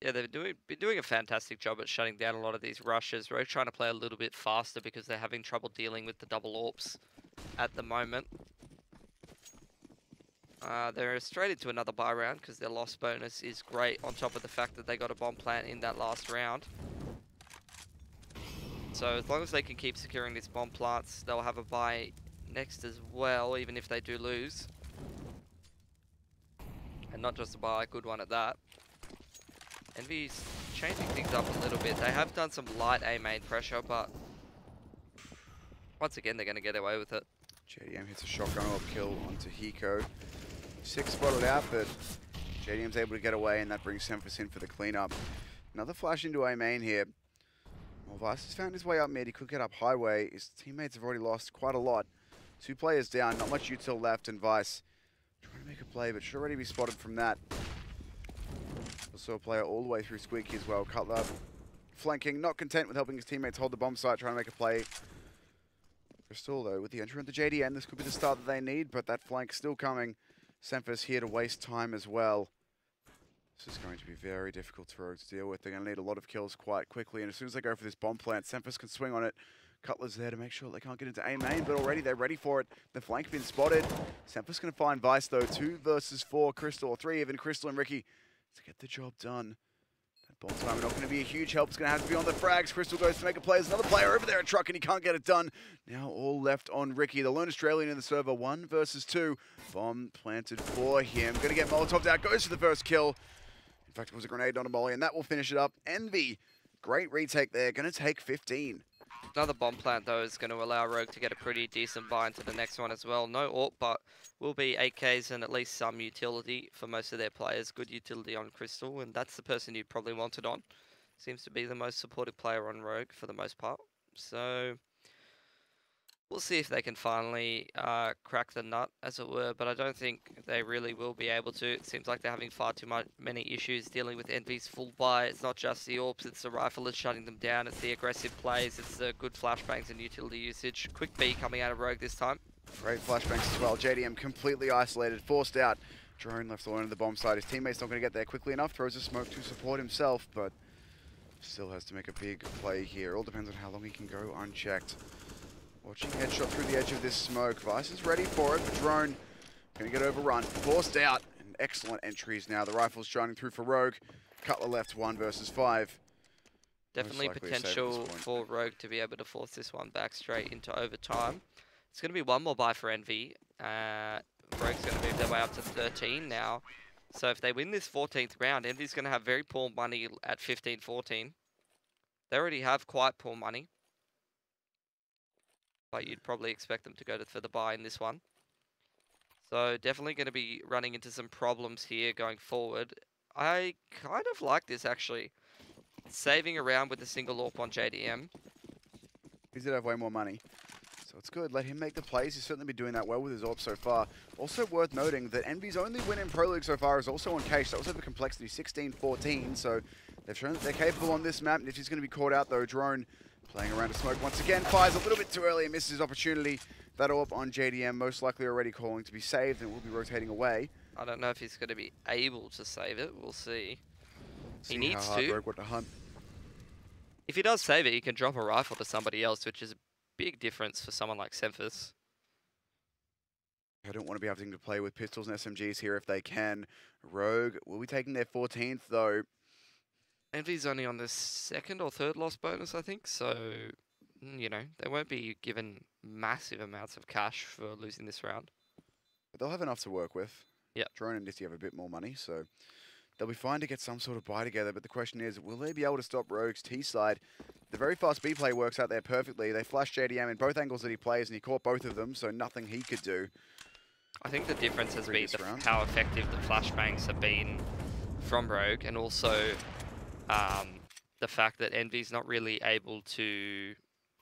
Yeah, they've been doing a fantastic job at shutting down a lot of these rushes. Rogue trying to play a little bit faster because they're having trouble dealing with the double AWPs at the moment. They're straight into another buy round because their loss bonus is great on top of the fact that they got a bomb plant in that last round. So as long as they can keep securing these bomb plants, they'll have a buy next as well, even if they do lose. And not just a buy, a good one at that. EnVy's changing things up a little bit. They have done some light A main pressure, but once again, they're going to get away with it. JDM hits a shotgun up kill onto Hiko. Sick spotted out, but JDM's able to get away, and that brings Semphis in for the cleanup. Another flash into A main here. Well, Vice has found his way up mid. He could get up highway. His teammates have already lost quite a lot. 2 players down, not much util left, and Vice trying to make a play, but should already be spotted from that. Also a player all the way through Squeaky as well. Cutler flanking, not content with helping his teammates hold the bomb site, trying to make a play. Crystal, though, with the entry into JDM, this could be the start that they need, but that flank still coming. Semphis here to waste time as well. This is going to be very difficult for Rogue to deal with. They're going to need a lot of kills quite quickly, and as soon as they go for this bomb plant, Semphis can swing on it. Cutler's there to make sure they can't get into A main, but already they're ready for it. The flank been spotted. Semphis going to find Vice, though. 2 versus 4, Crystal, or 3 even, Crystal and Ricky to get the job done. That bomb time not going to be a huge help. It's going to have to be on the frags. Crystal goes to make a play. There's another player over there at Truck, and he can't get it done. Now all left on Ricky, the lone Australian in the server. 1 versus 2. Bomb planted for him. Going to get Molotov'd out. Goes for the first kill. In fact, it was a grenade, not a molly, and that will finish it up. EnVy, great retake there. Going to take 15. Another bomb plant, though, is going to allow Rogue to get a pretty decent buy into the next one as well. No AWP, but will be 8Ks and at least some utility for most of their players. Good utility on Crystal, and that's the person you probably wanted on. Seems to be the most supportive player on Rogue for the most part. So we'll see if they can finally crack the nut, as it were, but I don't think they really will be able to. It seems like they're having far too many issues dealing with EnVy's full buy. It's not just the AWPs, it's the rifle that's shutting them down, it's the aggressive plays, it's the good flashbangs and utility usage. Quick B coming out of Rogue this time. Great flashbangs as well. JDM completely isolated, forced out. Drone left alone at the bomb side. His teammate's not going to get there quickly enough. Throws a smoke to support himself, but still has to make a big play here. All depends on how long he can go unchecked. Watching headshot through the edge of this smoke. Vice is ready for it, but Drone going to get overrun. Forced out. And excellent entries now. The rifle's shining through for Rogue. Cutler left 1 versus 5. Definitely potential for Rogue to be able to force this one back straight into overtime. It's going to be 1 more buy for EnVy. Rogue's going to move their way up to 13 now. So if they win this 14th round, EnVy's going to have very poor money at 15-14. They already have quite poor money, but you'd probably expect them to go for the buy in this one. So definitely going to be running into some problems here going forward. I kind of like this, actually. Saving around with a single AWP on JDM. He did have way more money, so it's good. Let him make the plays. He's certainly been doing that well with his AWP so far. Also worth noting that EnVy's only win in Pro League so far is also on Cage. That was over complexity, 16-14, so they've shown that they're capable on this map. Nifty's going to be caught out, though. Drone playing around to smoke once again. Fires a little bit too early and misses his opportunity. That AWP on JDM, most likely already calling to be saved, and will be rotating away. I don't know if he's going to be able to save it. We'll see. He needs needs to. Rogue want to hunt. If he does save it, he can drop a rifle to somebody else, which is a big difference for someone like Semphis. I don't want to be having to play with pistols and SMGs here if they can. Rogue will be taking their 14th, though. EnVyUs only on the second or third loss bonus, I think. So, you know, they won't be given massive amounts of cash for losing this round. But they'll have enough to work with. Yeah. Drone and Nifty have a bit more money, so they'll be fine to get some sort of buy together. But the question is, will they be able to stop Rogue's T-side? The very fast B play works out there perfectly. They flash JDM in both angles that he plays, and he caught both of them, so nothing he could do. I think the difference has been round. how effective the flashbangs have been from Rogue, and also the fact that EnVyUs not really able to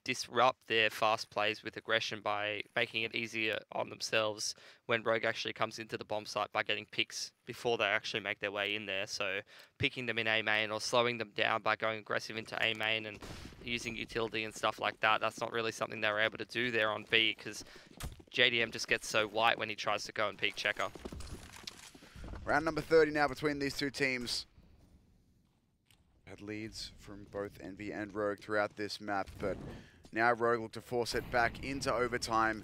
disrupt their fast plays with aggression by making it easier on themselves when Rogue actually comes into the bomb site by getting picks before they actually make their way in there. So picking them in A main or slowing them down by going aggressive into A main and using utility and stuff like that, that's not really something they were able to do there on B, because JDM just gets so white when he tries to go and peek checker. Round number 30 now between these two teams. Had leads from both EnVy and Rogue throughout this map, but now Rogue look to force it back into overtime.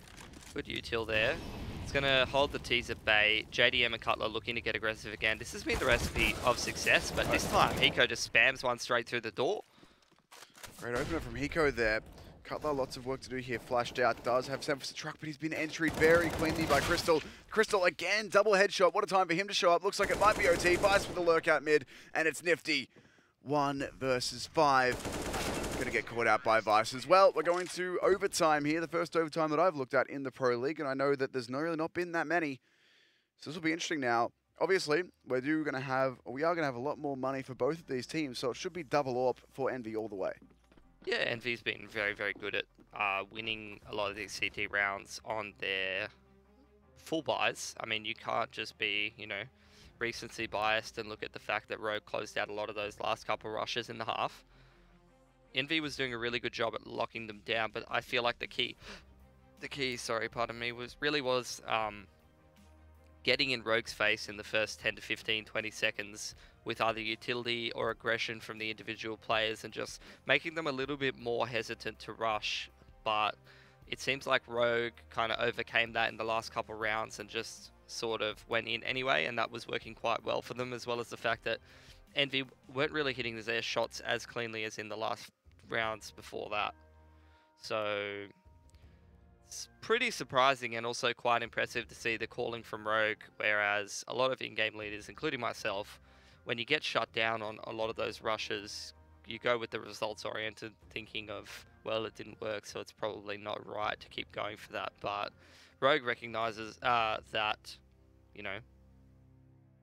Good util there. It's going to hold the T's at bay. JDM and Cutler looking to get aggressive again. This has been the recipe of success, but this time Hiko just spams one straight through the door. Great opener from Hiko there. Cutler, lots of work to do here. Flashed out, does have Sem for the truck, but he's been entryed very cleanly by Crystal. Crystal again, double headshot. What a time for him to show up. Looks like it might be OT. Vice with the lurk out mid, and it's Nifty. 1 versus 5. Going to get caught out by Vice as well. We're going to overtime here, the first overtime that I've looked at in the Pro League, and I know that there's really not been that many. So this will be interesting now. Obviously, we are going to have a lot more money for both of these teams, so it should be double up for EnVy all the way. Yeah, EnVy's been very, very good at winning a lot of these CT rounds on their full buys. I mean, you can't just be, you know, recency biased and look at the fact that Rogue closed out a lot of those last couple rushes in the half. EnVy was doing a really good job at locking them down, but I feel like the key, was getting in Rogue's face in the first 10 to 15, 20 seconds with either utility or aggression from the individual players and just making them a little bit more hesitant to rush. But it seems like Rogue kind of overcame that in the last couple rounds and just sort of went in anyway, and that was working quite well for them, as well as the fact that EnVy weren't really hitting their shots as cleanly as in the last rounds before that. So it's pretty surprising and also quite impressive to see the calling from Rogue, whereas a lot of in-game leaders, including myself, when you get shut down on a lot of those rushes, you go with the results-oriented thinking of, well, it didn't work, so it's probably not right to keep going for that. But Rogue recognizes that, you know,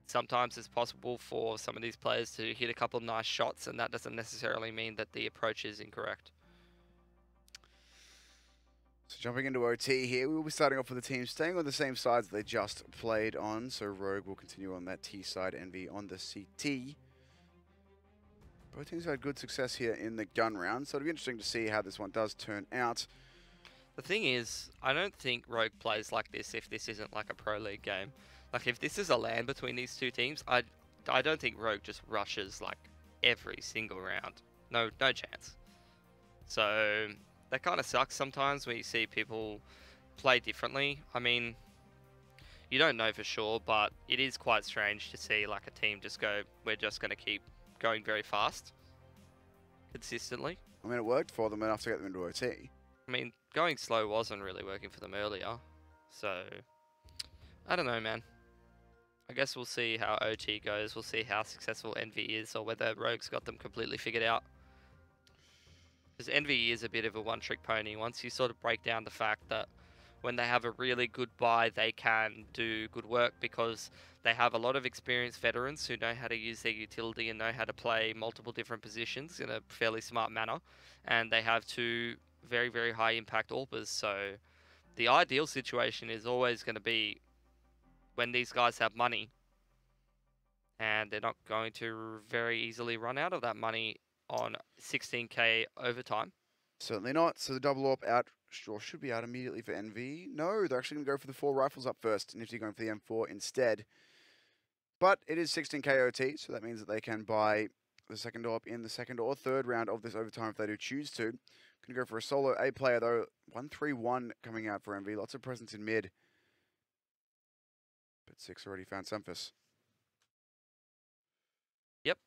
sometimes it's possible for some of these players to hit a couple of nice shots, and that doesn't necessarily mean that the approach is incorrect. So jumping into OT here, we will be starting off with the team staying on the same sides they just played on. So Rogue will continue on that T side, EnVy on the CT. Both teams have had good success here in the gun round, so it'll be interesting to see how this one does turn out. The thing is, I don't think Rogue plays like this if this isn't like a Pro League game. Like, if this is a LAN between these two teams, I don't think Rogue just rushes like every single round. No chance. So that kind of sucks sometimes when you see people play differently. I mean, you don't know for sure, but it is quite strange to see like a team just go, we're just going to keep going very fast consistently. I mean, it worked for them enough to get them into OT. I mean, going slow wasn't really working for them earlier. So, I don't know, man. I guess we'll see how OT goes. We'll see how successful EnVy is, or whether Rogue's got them completely figured out. Because EnVy is a bit of a one-trick pony. Once you sort of break down the fact that when they have a really good buy, they can do good work because they have a lot of experienced veterans who know how to use their utility and know how to play multiple different positions in a fairly smart manner. And they have two very, very high impact AWPers. So the ideal situation is always going to be when these guys have money, and they're not going to very easily run out of that money on 16k overtime. Certainly not. So the double AWP out, sure, should be out immediately for EnVy. No, they're actually going to go for the 4 rifles up first. Nifty going for the M4 instead. But it is 16k OT, so that means that they can buy the second AWP in the second or third round of this overtime if they do choose to. Going to go for a solo A player though. 1-3-1 coming out for EnVy. Lots of presence in mid. But 6 already found Semphis. Yep.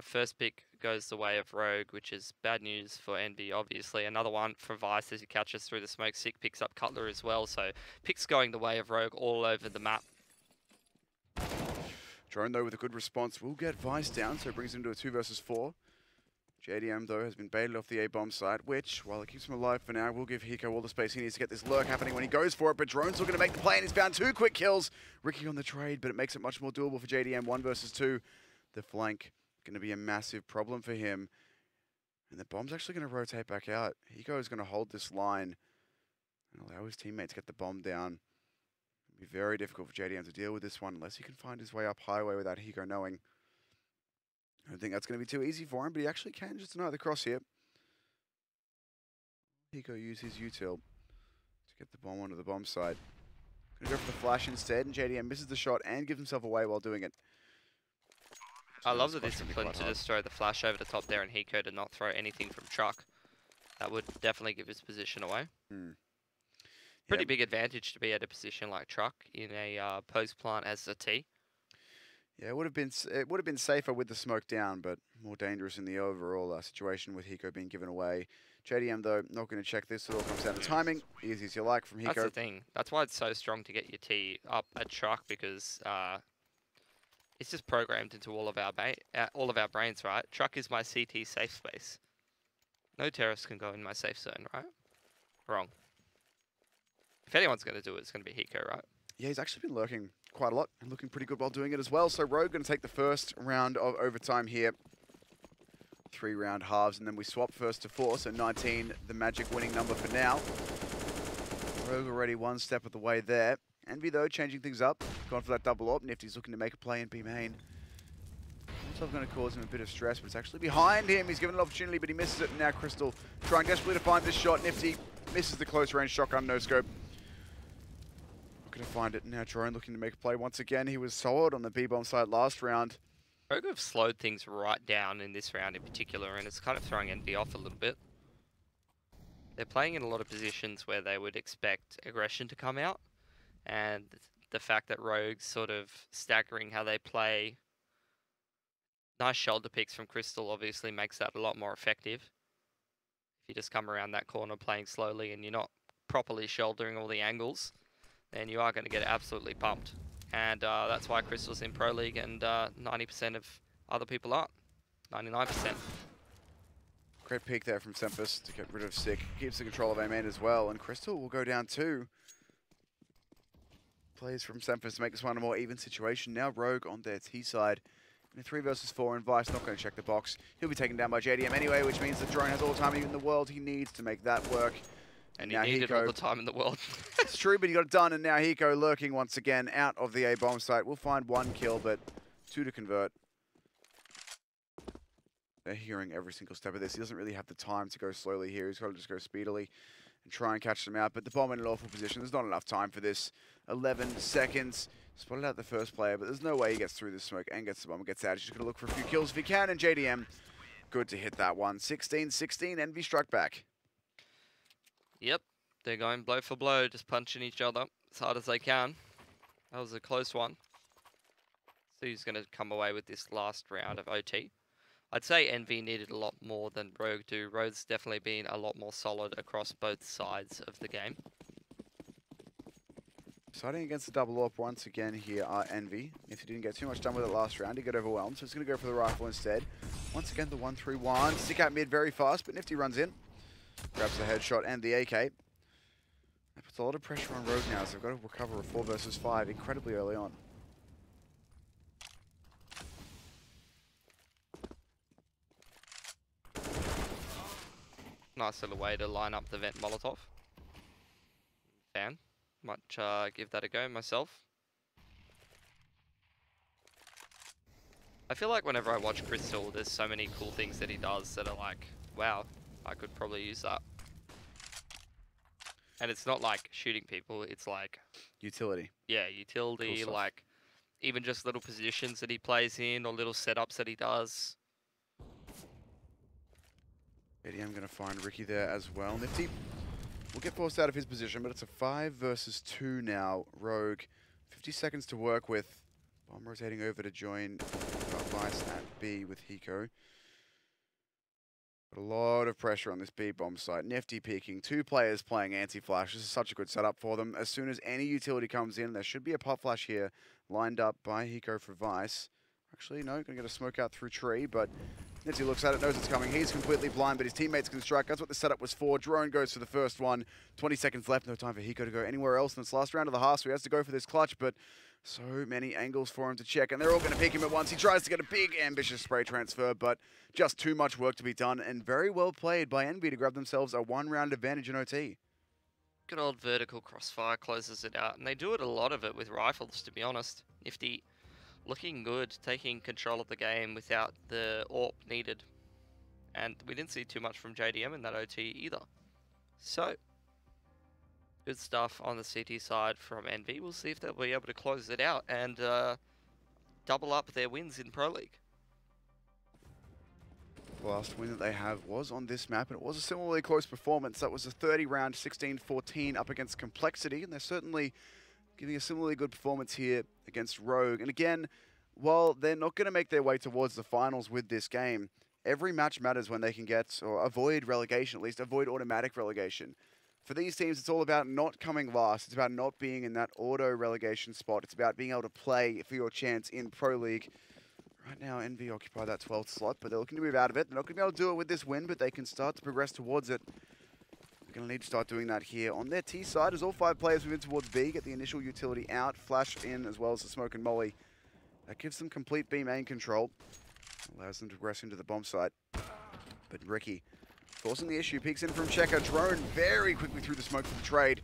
First pick goes the way of Rogue, which is bad news for Envy, obviously. Another one for Vice as he catches through the smoke. Sick picks up Cutler as well, so picks going the way of Rogue all over the map. Drone, though, with a good response, will get Vice down, so it brings him to a 2 versus 4. JDM, though, has been baited off the A-bomb side, which, while it keeps him alive for now, will give Hiko all the space he needs to get this lurk happening when he goes for it, but Drone's still going to make the play, and he's found 2 quick kills. Ricky on the trade, but it makes it much more doable for JDM, 1 versus 2. The flank going to be a massive problem for him. And the bomb's actually going to rotate back out. Hiko is going to hold this line and allow his teammates to get the bomb down. It'll be very difficult for JDM to deal with this one unless he can find his way up highway without Hiko knowing. I don't think that's going to be too easy for him, but he actually can just deny the cross here. Hiko use his util to get the bomb onto the bomb side. Going to go for the flash instead, and JDM misses the shot and gives himself away while doing it. I love the discipline to just throw the flash over the top there and Hiko to not throw anything from truck. That would definitely give his position away. Pretty big advantage to be at a position like truck in a post plant as a T. Yeah, it would have been safer with the smoke down, but more dangerous in the overall situation with Hiko being given away. JDM, though, not going to check this. It all comes down to timing. Easy as you like from Hiko. That's the thing. That's why it's so strong to get your T up at truck, because it's just programmed into all of our brains, right? Truck is my CT safe space. No terrorists can go in my safe zone, right? Wrong. If anyone's going to do it, it's going to be Hiko, right? Yeah, he's actually been lurking quite a lot and looking pretty good while doing it as well. So Rogue going to take the first round of overtime here. 3-round halves, and then we swap first to 4, so 19, the magic winning number for now. Rogue already 1 step of the way there. Envy, though, changing things up. Gone for that double AWP. Nifty's looking to make a play in B main. Also going to cause him a bit of stress, but it's actually behind him. He's given an opportunity, but he misses it. And now Crystal trying desperately to find this shot. Nifty misses the close range shotgun, no scope. Going to find it. Now Drone looking to make a play once again. He was solid on the B-bomb side last round. Rogue have slowed things right down in this round in particular, and it's kind of throwing Envy off a little bit. They're playing in a lot of positions where they would expect aggression to come out, and the fact that Rogue's sort of staggering how they play. Nice shoulder picks from Crystal obviously makes that a lot more effective. If you just come around that corner playing slowly and you're not properly shouldering all the angles, then you are going to get absolutely pumped. And that's why Crystal's in Pro League and 90% of other people aren't. 99%. Great pick there from Sempus to get rid of Sick. Keeps the control of A main as well, and Crystal will go down too. Plays from Sempus to make this one a more even situation. Now Rogue on their T side. In a 3 versus 4, and Vice not going to check the box. He'll be taken down by JDM anyway, which means that Drone has all the time in the world he needs to make that work. And he needed all the time in the world. It's true, but he got it done, and now Hiko lurking once again out of the A-bomb site. We'll find 1 kill, but 2 to convert. They're hearing every single step of this. He doesn't really have the time to go slowly here. He's got to just go speedily and try and catch them out. But the bomb in an awful position. There's not enough time for this. 11 seconds. Spotted out the first player, but there's no way he gets through this smoke and gets the bomb and gets out. He's just going to look for a few kills if he can, and JDM, good to hit that one. 16-16, Envy struck back. Yep, they're going blow for blow, just punching each other as hard as they can. That was a close one. So he's going to come away with this last round of OT. I'd say Envy needed a lot more than Rogue do. Rogue's definitely been a lot more solid across both sides of the game. Siding against the double AWP once again here are Envy. If he didn't get too much done with it last round, he got overwhelmed, so he's going to go for the rifle instead. Once again, the 1-3-1. Stick out mid very fast, but Nifty runs in. Grabs the headshot and the AK. That puts a lot of pressure on Rogue now, so they've got to recover a 4 versus 5 incredibly early on. Nice little way to line up the vent Molotov. Fan. Might give that a go myself. I feel like whenever I watch Crystal, there's so many cool things that he does that are like, wow, I could probably use that. And it's not like shooting people, it's like... Utility. Yeah, utility, Cool like even just little positions that he plays in or little setups that he does. I'm going to find Ricky there as well. Nifty will get forced out of his position, but it's a 5 versus 2 now. Rogue, 50 seconds to work with. Bomb rotating over to join Vice at B with Hiko. But a lot of pressure on this B bomb site. Nifty peeking, 2 players playing anti-flash. This is such a good setup for them. As soon as any utility comes in, there should be a pop flash here lined up by Hiko for Vice. Actually, no, gonna get a smoke out through tree, but Nifty looks at it, knows it's coming. He's completely blind, but his teammates can strike. That's what the setup was for. Drone goes for the first one. 20 seconds left, no time for Hiko to go anywhere else in this last round of the half, so he has to go for this clutch, but so many angles for him to check, and they're all going to pick him at once. He tries to get a big, ambitious spray transfer, but just too much work to be done, and very well played by EnVy to grab themselves a 1-round advantage in OT. Good old vertical crossfire closes it out, and they do it a lot of it with rifles, to be honest. Nifty looking good, taking control of the game without the AWP needed. And we didn't see too much from JDM in that OT either. So, good stuff on the CT side from EnVy. We'll see if they'll be able to close it out and double up their wins in Pro League. The last win that they have was on this map, and it was a similarly close performance. That was a 30-round 16-14 up against Complexity, and they're certainly giving a similarly good performance here against Rogue. And again, while they're not going to make their way towards the finals with this game, every match matters when they can get, or avoid relegation, at least avoid automatic relegation. For these teams, it's all about not coming last. It's about not being in that auto-relegation spot. It's about being able to play for your chance in Pro League. Right now, EnVy occupy that 12th slot, but they're looking to move out of it. They're not going to be able to do it with this win, but they can start to progress towards it. They're going to need to start doing that here. On their T side, as all 5 players move in towards B, get the initial utility out, flash in, as well as the smoke and molly. That gives them complete B main control. Allows them to progress into the bomb site. But Ricky forcing the issue, peeks in from Checker. Drone very quickly through the smoke for the trade.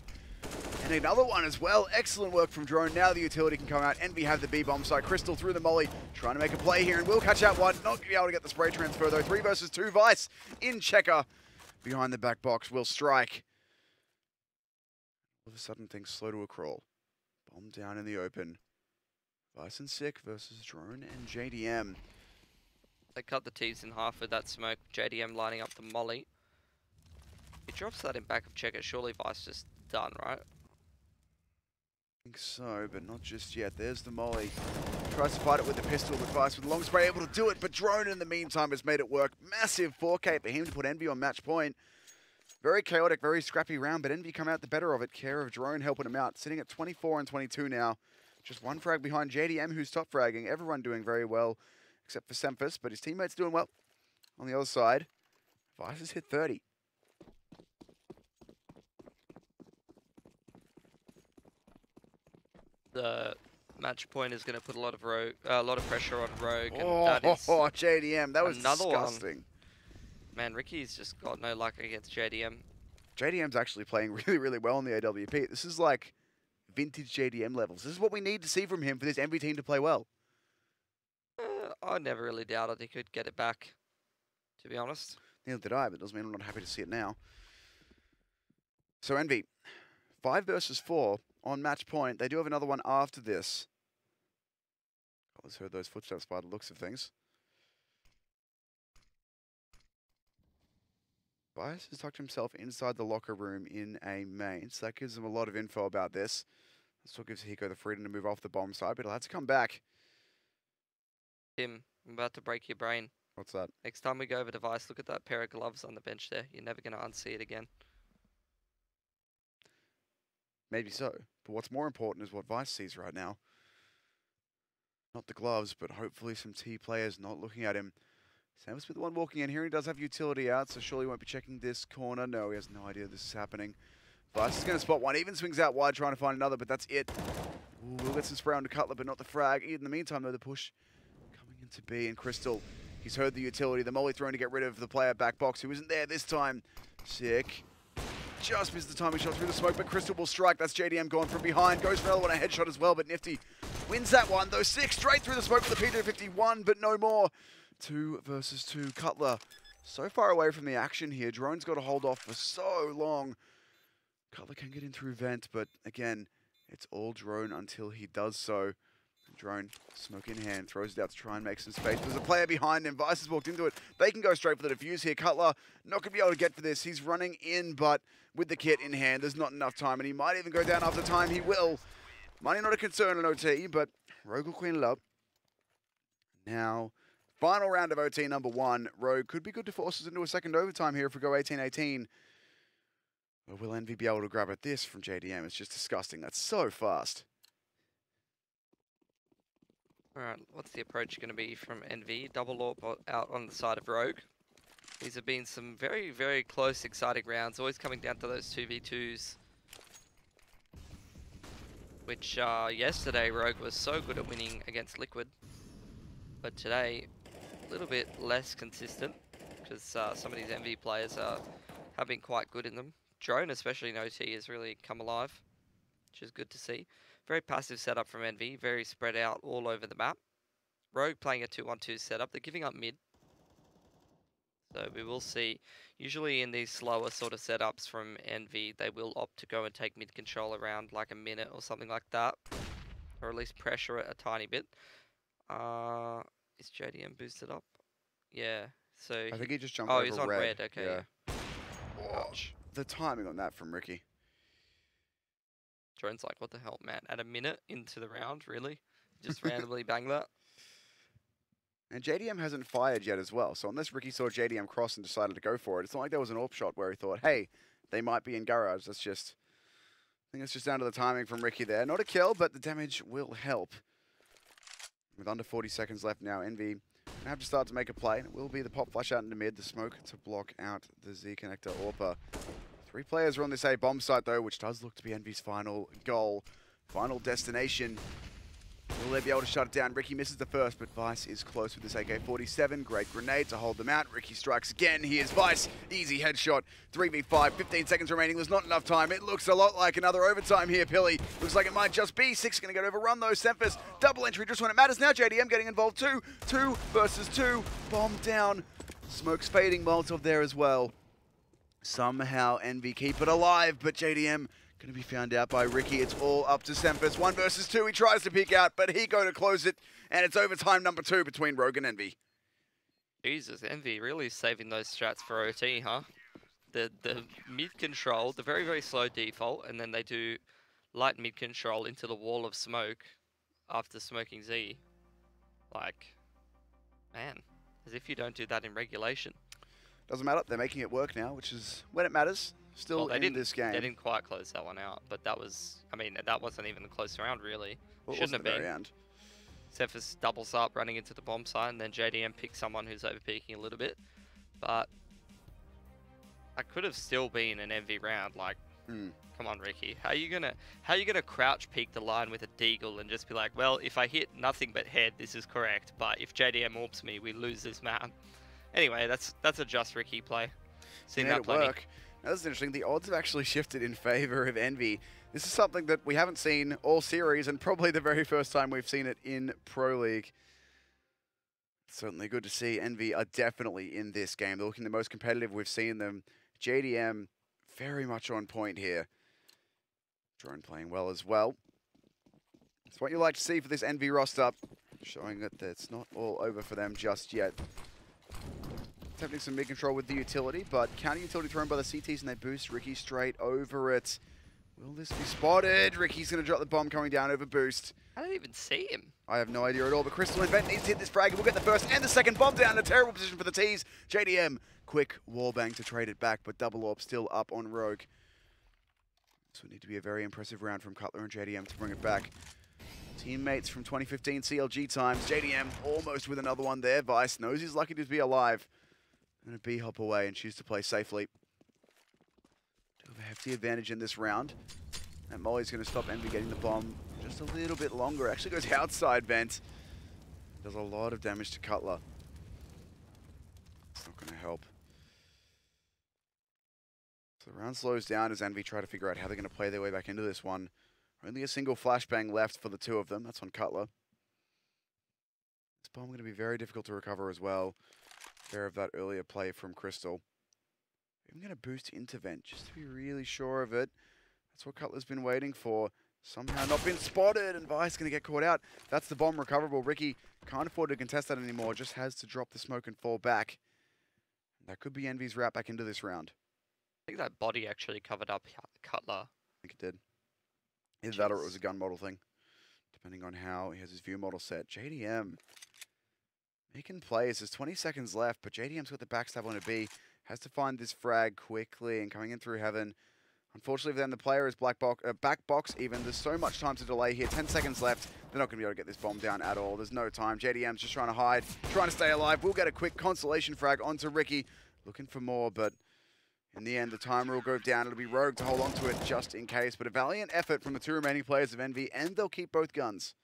And another one as well. Excellent work from Drone. Now the utility can come out. EnVy have the B bomb site. Crystal through the molly. Trying to make a play here and will catch out one. Not going to be able to get the spray transfer though. 3 versus 2. Vice in Checker. Behind the back box will strike. All of a sudden things slow to a crawl. Bomb down in the open. Vice and Sick versus Drone and JDM. They cut the T's in half with that smoke. JDM lining up the molly. He drops that in back of Checker. Surely Vice just done, right? I think so, but not just yet. There's the molly. Tries to fight it with the pistol, but Vice with the long spray able to do it, but Drone in the meantime has made it work. Massive 4K for him to put EnVy on match point. Very chaotic, very scrappy round, but EnVy come out the better of it. Care of Drone helping him out. Sitting at 24 and 22 now. Just 1 frag behind JDM, who's top fragging. Everyone doing very well, except for Semphis, but his teammates doing well. On the other side, Vice has hit 30. The match point is going to put a lot of pressure on Rogue, and Oh, that is JDM, that was another disgusting. one. Man, Ricky's just got no luck against JDM. JDM's actually playing really, really well in the AWP. This is like vintage JDM levels. This is what we need to see from him for this EnVy team to play well. I never really doubted he could get it back, to be honest. Neither did I, but it doesn't mean I'm not happy to see it now. So EnVy, 5 versus 4 on match point. They do have another one after this. I just heard those footsteps by the looks of things. Vice has tucked himself inside the locker room in a main, so that gives him a lot of info about this. This still gives Hiko the freedom to move off the bomb side, but he'll have to come back. Tim, I'm about to break your brain. What's that? Next time we go over to Vice, look at that pair of gloves on the bench there. You're never going to unsee it again. Maybe so, but what's more important is what Vice sees right now. Not the gloves, but hopefully some T players not looking at him. Sam's with the one walking in here. He does have utility out, so surely he won't be checking this corner. No, he has no idea this is happening. Vice is going to spot one. Even swings out wide trying to find another, but that's it. Ooh, we'll get some spray on to Cutler, but not the frag. In the meantime, though, the push coming into B, and Crystal, he's heard the utility. The molly thrown to get rid of the player back box, who isn't there this time. Sick. Just missed the timing shot through the smoke, but Crystal will strike. That's JDM going from behind. Goes for another one, a headshot as well, but Nifty wins that one, though. Sick straight through the smoke for the P251, but no more. 2 versus 2. Cutler so far away from the action here. Drone's got to hold off for so long. Cutler can get in through vent, but again, it's all Drone until he does so. Drone, smoke in hand, throws it out to try and make some space. There's a player behind him. Vice has walked into it. They can go straight for the defuse here. Cutler not going to be able to get for this. He's running in, but with the kit in hand, there's not enough time, and he might even go down after time. He will. Money not a concern in OT, but Rogue will clean it up. Now, final round of OT number 1. Rogue could be good to force us into a second overtime here if we go 18-18. Or will Envy be able to grab at this from JDM? It's just disgusting. That's so fast. Alright, what's the approach going to be from EnVy? Double AWP out on the side of Rogue. These have been some very, very close, exciting rounds. Always coming down to those 2v2s. Which, yesterday, Rogue was so good at winning against Liquid. But today, a little bit less consistent. Because some of these EnVy players have been quite good in them. Drone, especially in OT, has really come alive, which is good to see. Very passive setup from EnVy, very spread out all over the map. Rogue playing a 2-1-2 setup. They're giving up mid. So we will see. Usually in these slower sort of setups from EnVy, they will opt to go and take mid control around like a minute or something like that. Or at least pressure it a tiny bit. Is JDM boosted up? Yeah. So I think he just jumped over he's on red. Okay. Yeah. Ouch. The timing on that from Ricky. Drone's like, what the hell, man? At a minute into the round, really? Just randomly bang that? And JDM hasn't fired yet as well. So unless Ricky saw JDM cross and decided to go for it, it's not like there was an AWP shot where he thought, hey, they might be in garage. I think it's just down to the timing from Ricky there. Not a kill, but the damage will help. With under 40 seconds left now, EnVy have to start to make a play. It will be the pop flash out into mid, the smoke to block out the Z connector AWPer. 3 players are on this A bomb site though, which does look to be EnVy's final goal, final destination. Will they be able to shut it down? Ricky misses the first, but Vice is close with this AK-47. Great grenade to hold them out. Ricky strikes again. Here's Vice. Easy headshot. 3v5. 15 seconds remaining. There's not enough time. It looks a lot like another overtime here, Pilly. Looks like it might just be. 6 going to get overrun, though. Semphis, double entry just when it matters. Now JDM getting involved too. 2 versus 2. Bomb down. Smoke's fading. Molotov there as well. Somehow EnVy keep it alive, but JDM going to be found out by Ricky. It's all up to Semphis. 1 versus 2. He tries to peek out, but he go to close it. And it's overtime number 2 between Rogue and EnVy. Jesus, EnVy really saving those strats for OT, huh? The mid control, the very, very slow default, and then they do light mid control into the wall of smoke after smoking Z. Like, man, as if you don't do that in regulation. Doesn't matter. They're making it work now, which is when it matters. Still in this game. They didn't quite close that one out, but that was, I mean, that wasn't even a close round, really. Well, shouldn't have been. End. Semphis doubles up, running into the bomb site, and then JDM picks someone who's overpeaking a little bit. But I could have still been an EnVy round. Like, come on, Ricky, how you gonna crouch peek the line with a deagle and just be like, well, if I hit nothing but head, this is correct. But if JDM AWPs me, we lose this map. Anyway, that's a just Ricky play. Seen that plenty. Work. Now, this is interesting. The odds have actually shifted in favor of EnVy. This is something that we haven't seen all series, and probably the very first time we've seen it in Pro League. Certainly good to see. EnVy are definitely in this game. They're looking the most competitive we've seen them. JDM very much on point here. Drone playing well as well. It's what you like to see for this EnVy roster, showing that it's not all over for them just yet. Attempting some mid-control with the utility, but counter-utility thrown by the CTs, and they boost Ricky straight over it. Will this be spotted? Ricky's going to drop the bomb coming down over boost. I didn't even see him. I have no idea at all, but Crystal Invent needs to hit this frag. We'll get the first and the second bomb down. A terrible position for the T's. JDM, quick wallbang to trade it back, but double AWP still up on Rogue. This would need to be a very impressive round from Cutler and JDM to bring it back. Teammates from 2015 CLG times. JDM almost with another one there. Vice knows he's lucky to be alive. Going to B-hop away and choose to play safely. Do have a hefty advantage in this round. And Molly's going to stop EnVy getting the bomb just a little bit longer. Actually goes outside vent. Does a lot of damage to Cutler. It's not going to help. So the round slows down as EnVy try to figure out how they're going to play their way back into this one. Only a single flashbang left for the 2 of them. That's on Cutler. This bomb going to be very difficult to recover as well. Fair of that earlier play from Crystal. I'm going to boost into vent just to be really sure of it. That's what Cutler's been waiting for. Somehow not been spotted, and Vice going to get caught out. That's the bomb recoverable. Ricky can't afford to contest that anymore. Just has to drop the smoke and fall back. That could be EnVy's route back into this round. I think that body actually covered up Cutler. I think it did. Either that or it was a gun model thing, depending on how he has his view model set. JDM Making plays. There's 20 seconds left, but JDM's got the backstab on a B. Has to find this frag quickly and coming in through heaven. Unfortunately for them, the player is back box even. There's so much time to delay here. 10 seconds left. They're not going to be able to get this bomb down at all. There's no time. JDM's just trying to hide, trying to stay alive. We'll get a quick consolation frag onto Ricky. Looking for more, but in the end, the timer will go down. It'll be Rogue to hold on to it just in case. But a valiant effort from the two remaining players of Envy, and they'll keep both guns.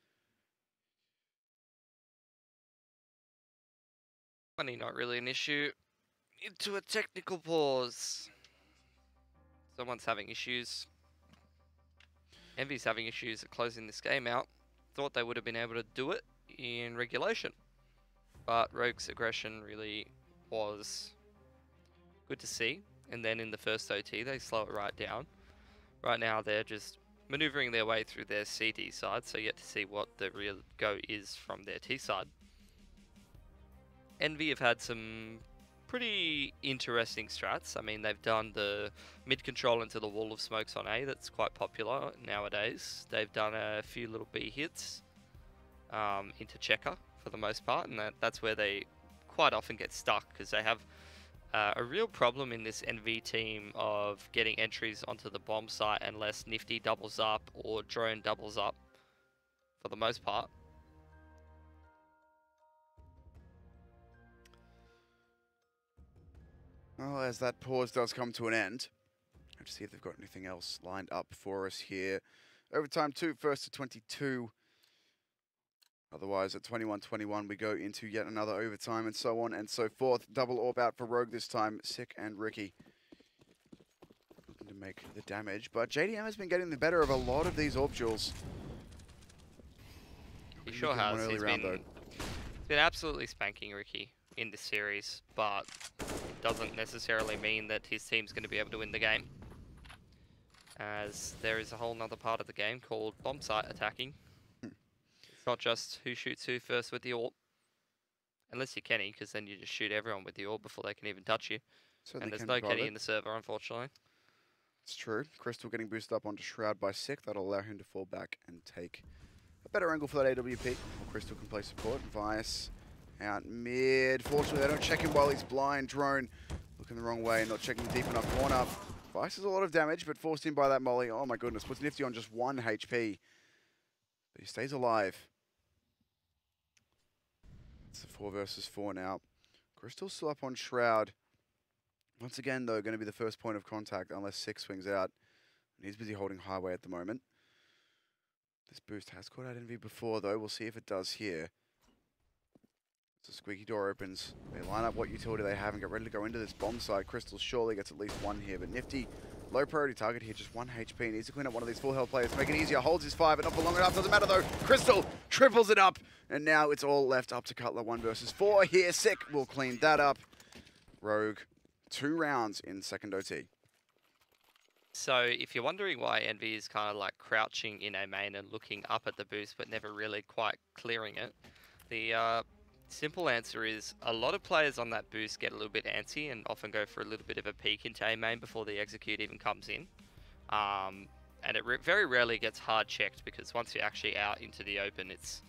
Money not really an issue. Into a technical pause. Someone's having issues. Envy's having issues at closing this game out. Thought they would have been able to do it in regulation. But Rogue's aggression really was good to see. And then in the first OT, they slow it right down. Right now, they're just maneuvering their way through their CD side, so yet to see what the real go is from their T side. Envy have had some pretty interesting strats. I mean, they've done the mid control into the wall of smokes on A. That's quite popular nowadays. They've done a few little B hits into checker for the most part, and that's where they quite often get stuck, because they have a real problem in this NV team of getting entries onto the bomb site unless Nifty doubles up or Drone doubles up for the most part. Well, as that pause does come to an end, let's see if they've got anything else lined up for us here. Overtime 2, first to 22. Otherwise, at 21-21, we go into yet another overtime and so on and so forth. Double orb out for Rogue this time. Sick and Ricky looking to make the damage. But JDM has been getting the better of a lot of these orb duels. He sure has. He's been absolutely spanking Ricky in this series, but it doesn't necessarily mean that his team's going to be able to win the game, as there is a whole nother part of the game called bomb site attacking. It's not just who shoots who first with the orb, unless you're Kenny, because then you just shoot everyone with the orb before they can even touch you. And there's no Kenny in the server, unfortunately. It's true. Crystal getting boosted up onto Shroud by Sick. That'll allow him to fall back and take a better angle for that AWP. Or Crystal can play support. EnVyUs out mid. Fortunately, they don't check him while he's blind. Drone looking the wrong way, not checking deep enough corner. EnVyUs has a lot of damage, but forced in by that molly. Oh my goodness, puts Nifty on just 1 HP. But he stays alive. It's a 4 versus 4 now. Crystal still up on Shroud. Once again, though, going to be the first point of contact unless Sick swings out. And he's busy holding highway at the moment. This boost has caught out Envy before, though. We'll see if it does here. So squeaky door opens. They line up what utility they have and get ready to go into this bomb site. Crystal surely gets at least 1 here, but Nifty, low priority target here, just 1 HP. Needs to clean up one of these full health players to make it easier. Holds his 5, but not for long enough. Doesn't matter though. Crystal triples it up, and now it's all left up to Cutler. 1 versus 4 here. Sick will clean that up. Rogue, 2 rounds in second OT. So if you're wondering why Envy is kind of like crouching in A main and looking up at the boost, but never really quite clearing it, the simple answer is a lot of players on that boost get a little bit antsy and often go for a little bit of a peek into A main before the execute even comes in. And it very rarely gets hard checked, because once you're actually out into the open, it's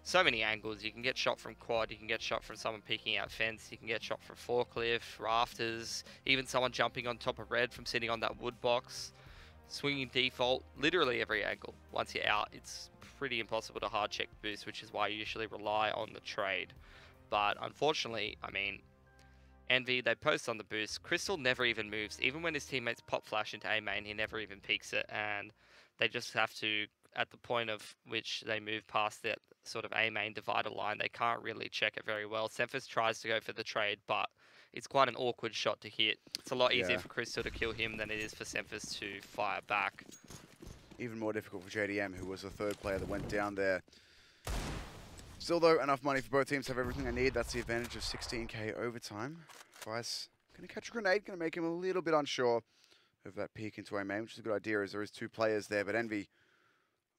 so many angles. You can get shot from quad, you can get shot from someone peeking out fence, you can get shot from forklift, rafters, even someone jumping on top of red from sitting on that wood box, swinging default, literally every angle. Once you're out, it's pretty impossible to hard check the boost, which is why you usually rely on the trade. But unfortunately, I mean, Envy, they post on the boost. Crystal never even moves. Even when his teammates pop flash into A main, he never even peeks it, and they just have to, at the point of which they move past that sort of A main divider line, they can't really check it very well. Semphis tries to go for the trade, but it's quite an awkward shot to hit. It's a lot easier for Crystal to kill him than it is for Semphis to fire back. Even more difficult for JDM, who was the 3rd player that went down there. Still, though, enough money for both teams to have everything they need. That's the advantage of 16k overtime. EnVyUs going to catch a grenade, going to make him a little bit unsure of that peek into A main, which is a good idea, as there is 2 players there. But Envy,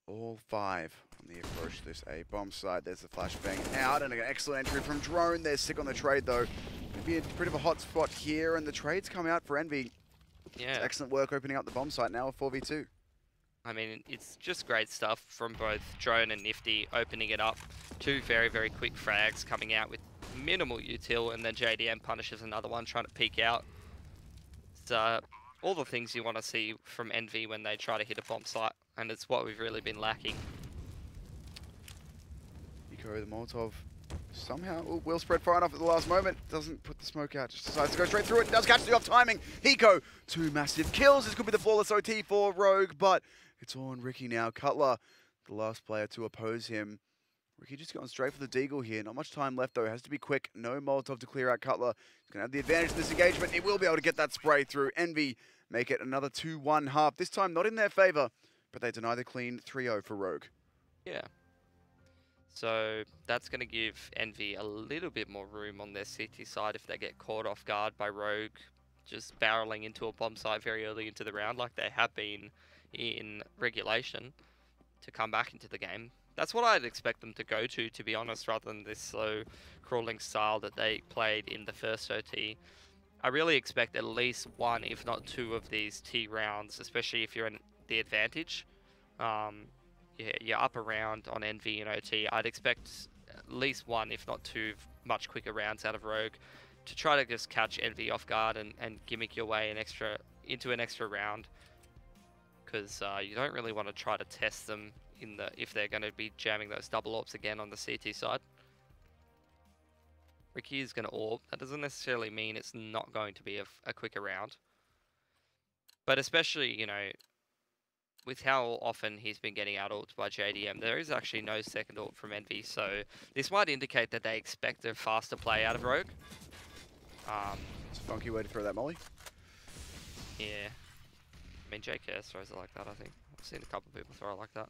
all 5 on the approach to this A bomb site. There's the flashbang out, and an excellent entry from Drone. They're Sick on the trade, though. Maybe a bit of a hot spot here, and the trades come out for Envy. Yeah. It's excellent work opening up the bomb site now, a 4v2. I mean, it's just great stuff from both Drone and Nifty, opening it up. 2 very, very quick frags coming out with minimal util, and then JDM punishes another one trying to peek out. It's all the things you want to see from Envy when they try to hit a bomb site, and it's what we've really been lacking. Eco, the Molotov, somehow will spread far enough at the last moment. Doesn't put the smoke out, just decides to go straight through it. Does catch the off timing. Hiko, 2 massive kills. This could be the flawless OT for Rogue, but it's on Ricky now. Cutler, the last player to oppose him. Ricky just going straight for the deagle here. Not much time left though. Has to be quick. No Molotov to clear out Cutler. He's going to have the advantage in this engagement. He will be able to get that spray through. Envy make it another 2-1 half. This time not in their favor, but they deny the clean 3-0 for Rogue. Yeah. So that's going to give Envy a little bit more room on their CT side if they get caught off guard by Rogue just barreling into a bomb site very early into the round like they have been in regulation to come back into the game. That's what I'd expect them to go to be honest, rather than this slow crawling style that they played in the first OT. I really expect at least 1, if not 2 of these T rounds, especially if you're in the advantage. You're up around on Envy and OT. I'd expect at least 1, if not 2, much quicker rounds out of Rogue to try to just catch Envy off guard and gimmick your way into an extra round. Because you don't really want to try to test them if they're going to be jamming those double orbs again on the CT side. Ricky is going to orb. That doesn't necessarily mean it's not going to be a quicker round. But especially, you know, with how often he's been getting out-ulted by JDM, there is actually no second ult from Envy, so this might indicate that they expect a faster play out of Rogue. It's a funky way to throw that molly. Yeah. I mean, JKS throws it like that, I think. I've seen a couple of people throw it like that.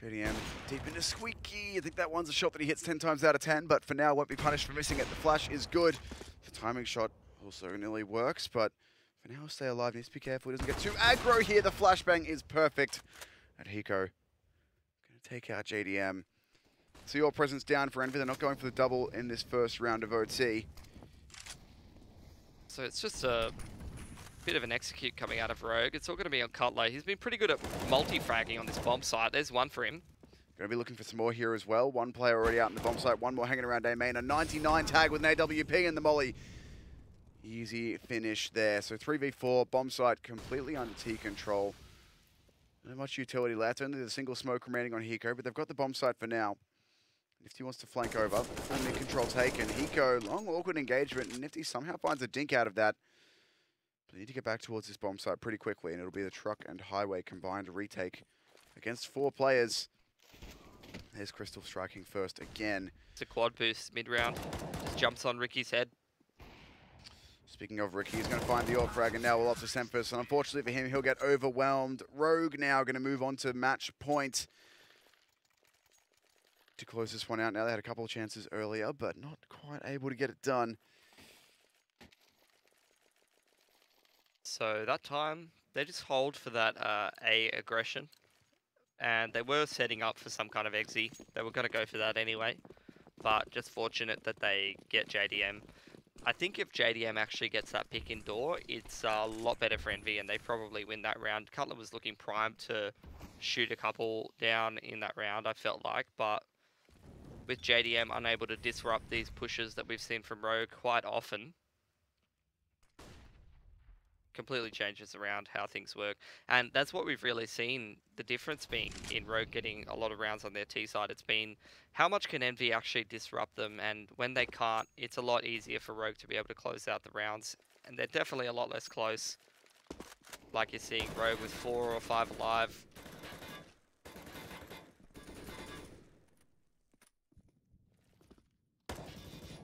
JDM deep into Squeaky. I think that one's a shot that he hits 10 times out of 10, but for now won't be punished for missing it. The flash is good. The timing shot also nearly works, but for now, stay alive. Needs to be careful. He doesn't get too aggro here. The flashbang is perfect. And Hiko going to take out JDM. So your presence down for Envy. They're not going for the double in this first round of OT. So it's just a bit of an execute coming out of Rogue. It's all going to be on Cutler. He's been pretty good at multi-fragging on this bomb site. There's one for him. Going to be looking for some more here as well. One player already out in the bomb site. One more hanging around A main. A 99 tag with an AWP in the molly. Easy finish there. So 3v4, bomb site completely under T control. Not much utility left. Only the single smoke remaining on Hiko, but they've got the bomb site for now. Nifty wants to flank over. Full mid control taken. Hiko, long awkward engagement, and Nifty somehow finds a dink out of that. But they need to get back towards this bomb site pretty quickly, and it'll be the truck and highway combined retake against 4 players. There's Crystal striking first again. It's a quad boost mid-round. Just jumps on Ricky's head. Speaking of Ricky, he's going to find the AWP frag and now we'll off to Sempus. And unfortunately for him, he'll get overwhelmed. Rogue now going to move on to match point to close this one out. Now they had a couple of chances earlier, but not quite able to get it done. So that time, they just hold for that A aggression. And they were setting up for some kind of exi. They were going to go for that anyway. But just fortunate that they get JDM. I think if JDM actually gets that pick indoor, it's a lot better for Envy and they probably win that round. Cutler was looking primed to shoot a couple down in that round, I felt like. But with JDM unable to disrupt these pushes that we've seen from Rogue quite often, completely changes around how things work. And that's what we've really seen the difference being in Rogue getting a lot of rounds on their T side. It's been how much can Envy actually disrupt them, and when they can't, it's a lot easier for Rogue to be able to close out the rounds. And they're definitely a lot less close. Like you're seeing Rogue with 4 or 5 alive.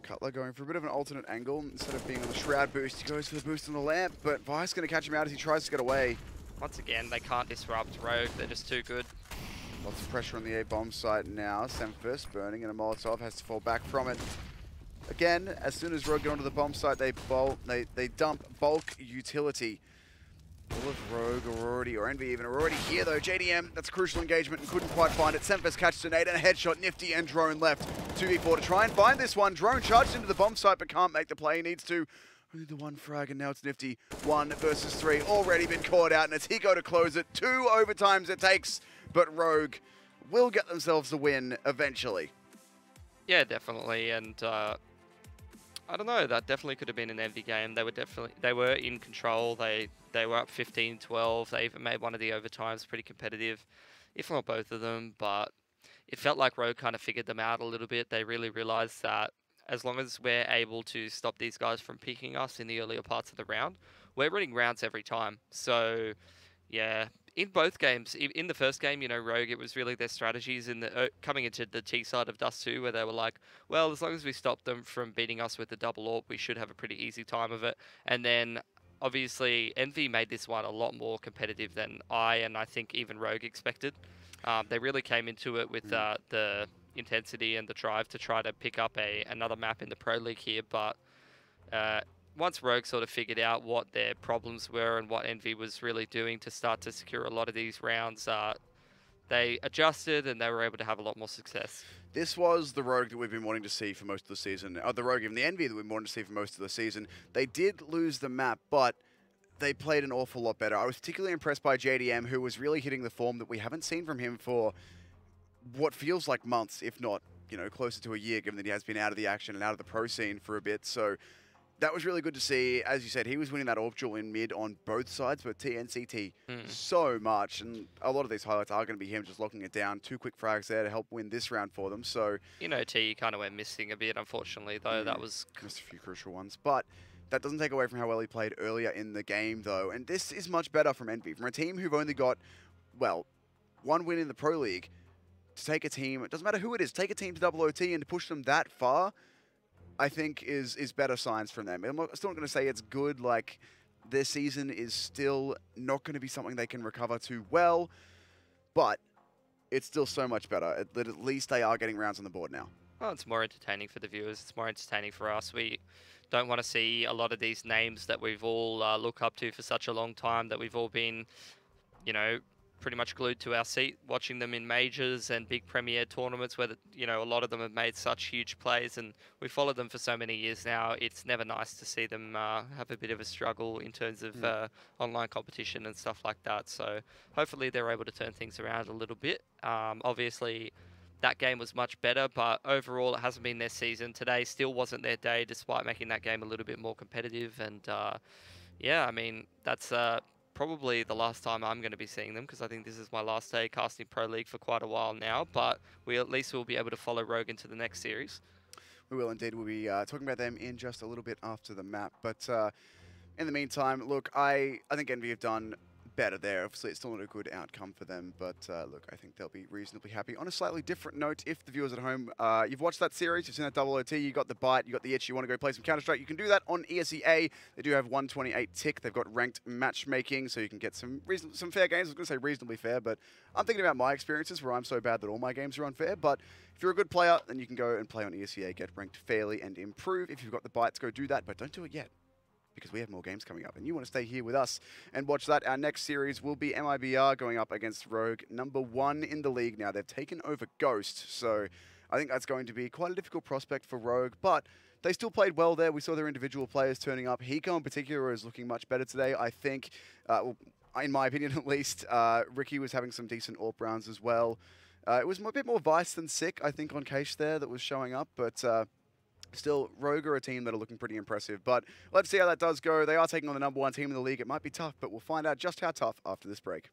Cutler going for a bit of an alternate angle. Instead of being on the Shroud boost, he goes for the boost on the lamp, but Vice going to catch him out as he tries to get away. Once again, they can't disrupt Rogue. They're just too good. Lots of pressure on the A bomb site now. Sempus burning and a Molotov has to fall back from it. Again, as soon as Rogue get onto the bomb site, they dump bulk utility. All of Rogue are already, or Envy even, are already here though. JDM, that's a crucial engagement and couldn't quite find it. Sempus catches a nade and a headshot. Nifty and Drone left. 2v4 to try and find this one. Drone charged into the bomb site but can't make the play. He needs to. Only the one frag and now it's Nifty. 1 versus 3. Already been caught out and it's Hiko to close it. 2 overtimes it takes, but Rogue will get themselves the win eventually. Yeah, definitely, and I don't know. That definitely could have been an Envy game. They were in control. They were up 15-12. They even made one of the overtimes pretty competitive, if not both of them. But it felt like Rogue kind of figured them out a little bit. They really realized that as long as we're able to stop these guys from picking us in the earlier parts of the round, we're winning rounds every time. So yeah, in both games, in the first game, you know, Rogue, it was really their strategies in the coming into the T side of Dust 2, where they were like, well, as long as we stop them from beating us with the double AWP, we should have a pretty easy time of it. And then, obviously, Envy made this one a lot more competitive than and I think even Rogue expected. They really came into it with the intensity and the drive to try to pick up another map in the Pro League here, but once Rogue sort of figured out what their problems were and what Envy was really doing to start to secure a lot of these rounds, they adjusted and they were able to have a lot more success. This was the Rogue that we've been wanting to see for most of the season. The Rogue, even the Envy that we've been wanting to see for most of the season. They did lose the map, but they played an awful lot better. I was particularly impressed by JDM, who was really hitting the form that we haven't seen from him for what feels like months, if not, you know, closer to a year, given that he has been out of the action and out of the pro scene for a bit. So that was really good to see. As you said, he was winning that AWP duel in mid on both sides, but TNCT so much. And a lot of these highlights are going to be him just locking it down. 2 quick frags there to help win this round for them. So, you know, T kind of went missing a bit, unfortunately, though. That was missed a few crucial ones. But that doesn't take away from how well he played earlier in the game, though. And this is much better from Envy. From a team who've only got, well, 1 win in the Pro League, to take a team, it doesn't matter who it is, take a team to double OT and to push them that far, I think is better signs from them. I'm still not going to say it's good, like their season is still not going to be something they can recover too well, but it's still so much better that at least they are getting rounds on the board now. Well, it's more entertaining for the viewers. It's more entertaining for us. We don't want to see a lot of these names that we've all looked up to for such a long time, that we've all been, you know, pretty much glued to our seat watching them in majors and big premier tournaments where, you know, a lot of them have made such huge plays, and we followed them for so many years now. It's never nice to see them have a bit of a struggle in terms of online competition and stuff like that. So hopefully they're able to turn things around a little bit. Obviously, that game was much better, but overall it hasn't been their season. Today still wasn't their day, despite making that game a little bit more competitive. And yeah, I mean, that's probably the last time I'm going to be seeing them, because I think this is my last day casting Pro League for quite a while now, but we at least will be able to follow Rogue into the next series. We will indeed. We'll be talking about them in just a little bit after the map, but in the meantime, look, I think Envy have done better there. Obviously, it's still not a good outcome for them, but look, I think they'll be reasonably happy. On a slightly different note, if the viewers at home, you've watched that series, you've seen that double OT, you got the bite, you got the itch, you want to go play some Counter-Strike, you can do that on ESEA. They do have 128 tick. They've got ranked matchmaking, so you can get some fair games. I was going to say reasonably fair, but I'm thinking about my experiences where I'm so bad that all my games are unfair. But if you're a good player, then you can go and play on ESEA, get ranked fairly, and improve. If you've got the bites, go do that, but don't do it yet, because we have more games coming up, and you want to stay here with us and watch that. Our next series will be MIBR going up against Rogue, #1 in the league now. They've taken over Ghost, so I think that's going to be quite a difficult prospect for Rogue, but they still played well there. We saw their individual players turning up. Hiko in particular is looking much better today, I think. Well, in my opinion at least. Ricky was having some decent AWP rounds as well. It was a bit more Vice than Sick, I think, on Case there that was showing up, but still, Rogue are a team that are looking pretty impressive, but let's see how that does go. They are taking on the #1 team in the league. It might be tough, but we'll find out just how tough after this break.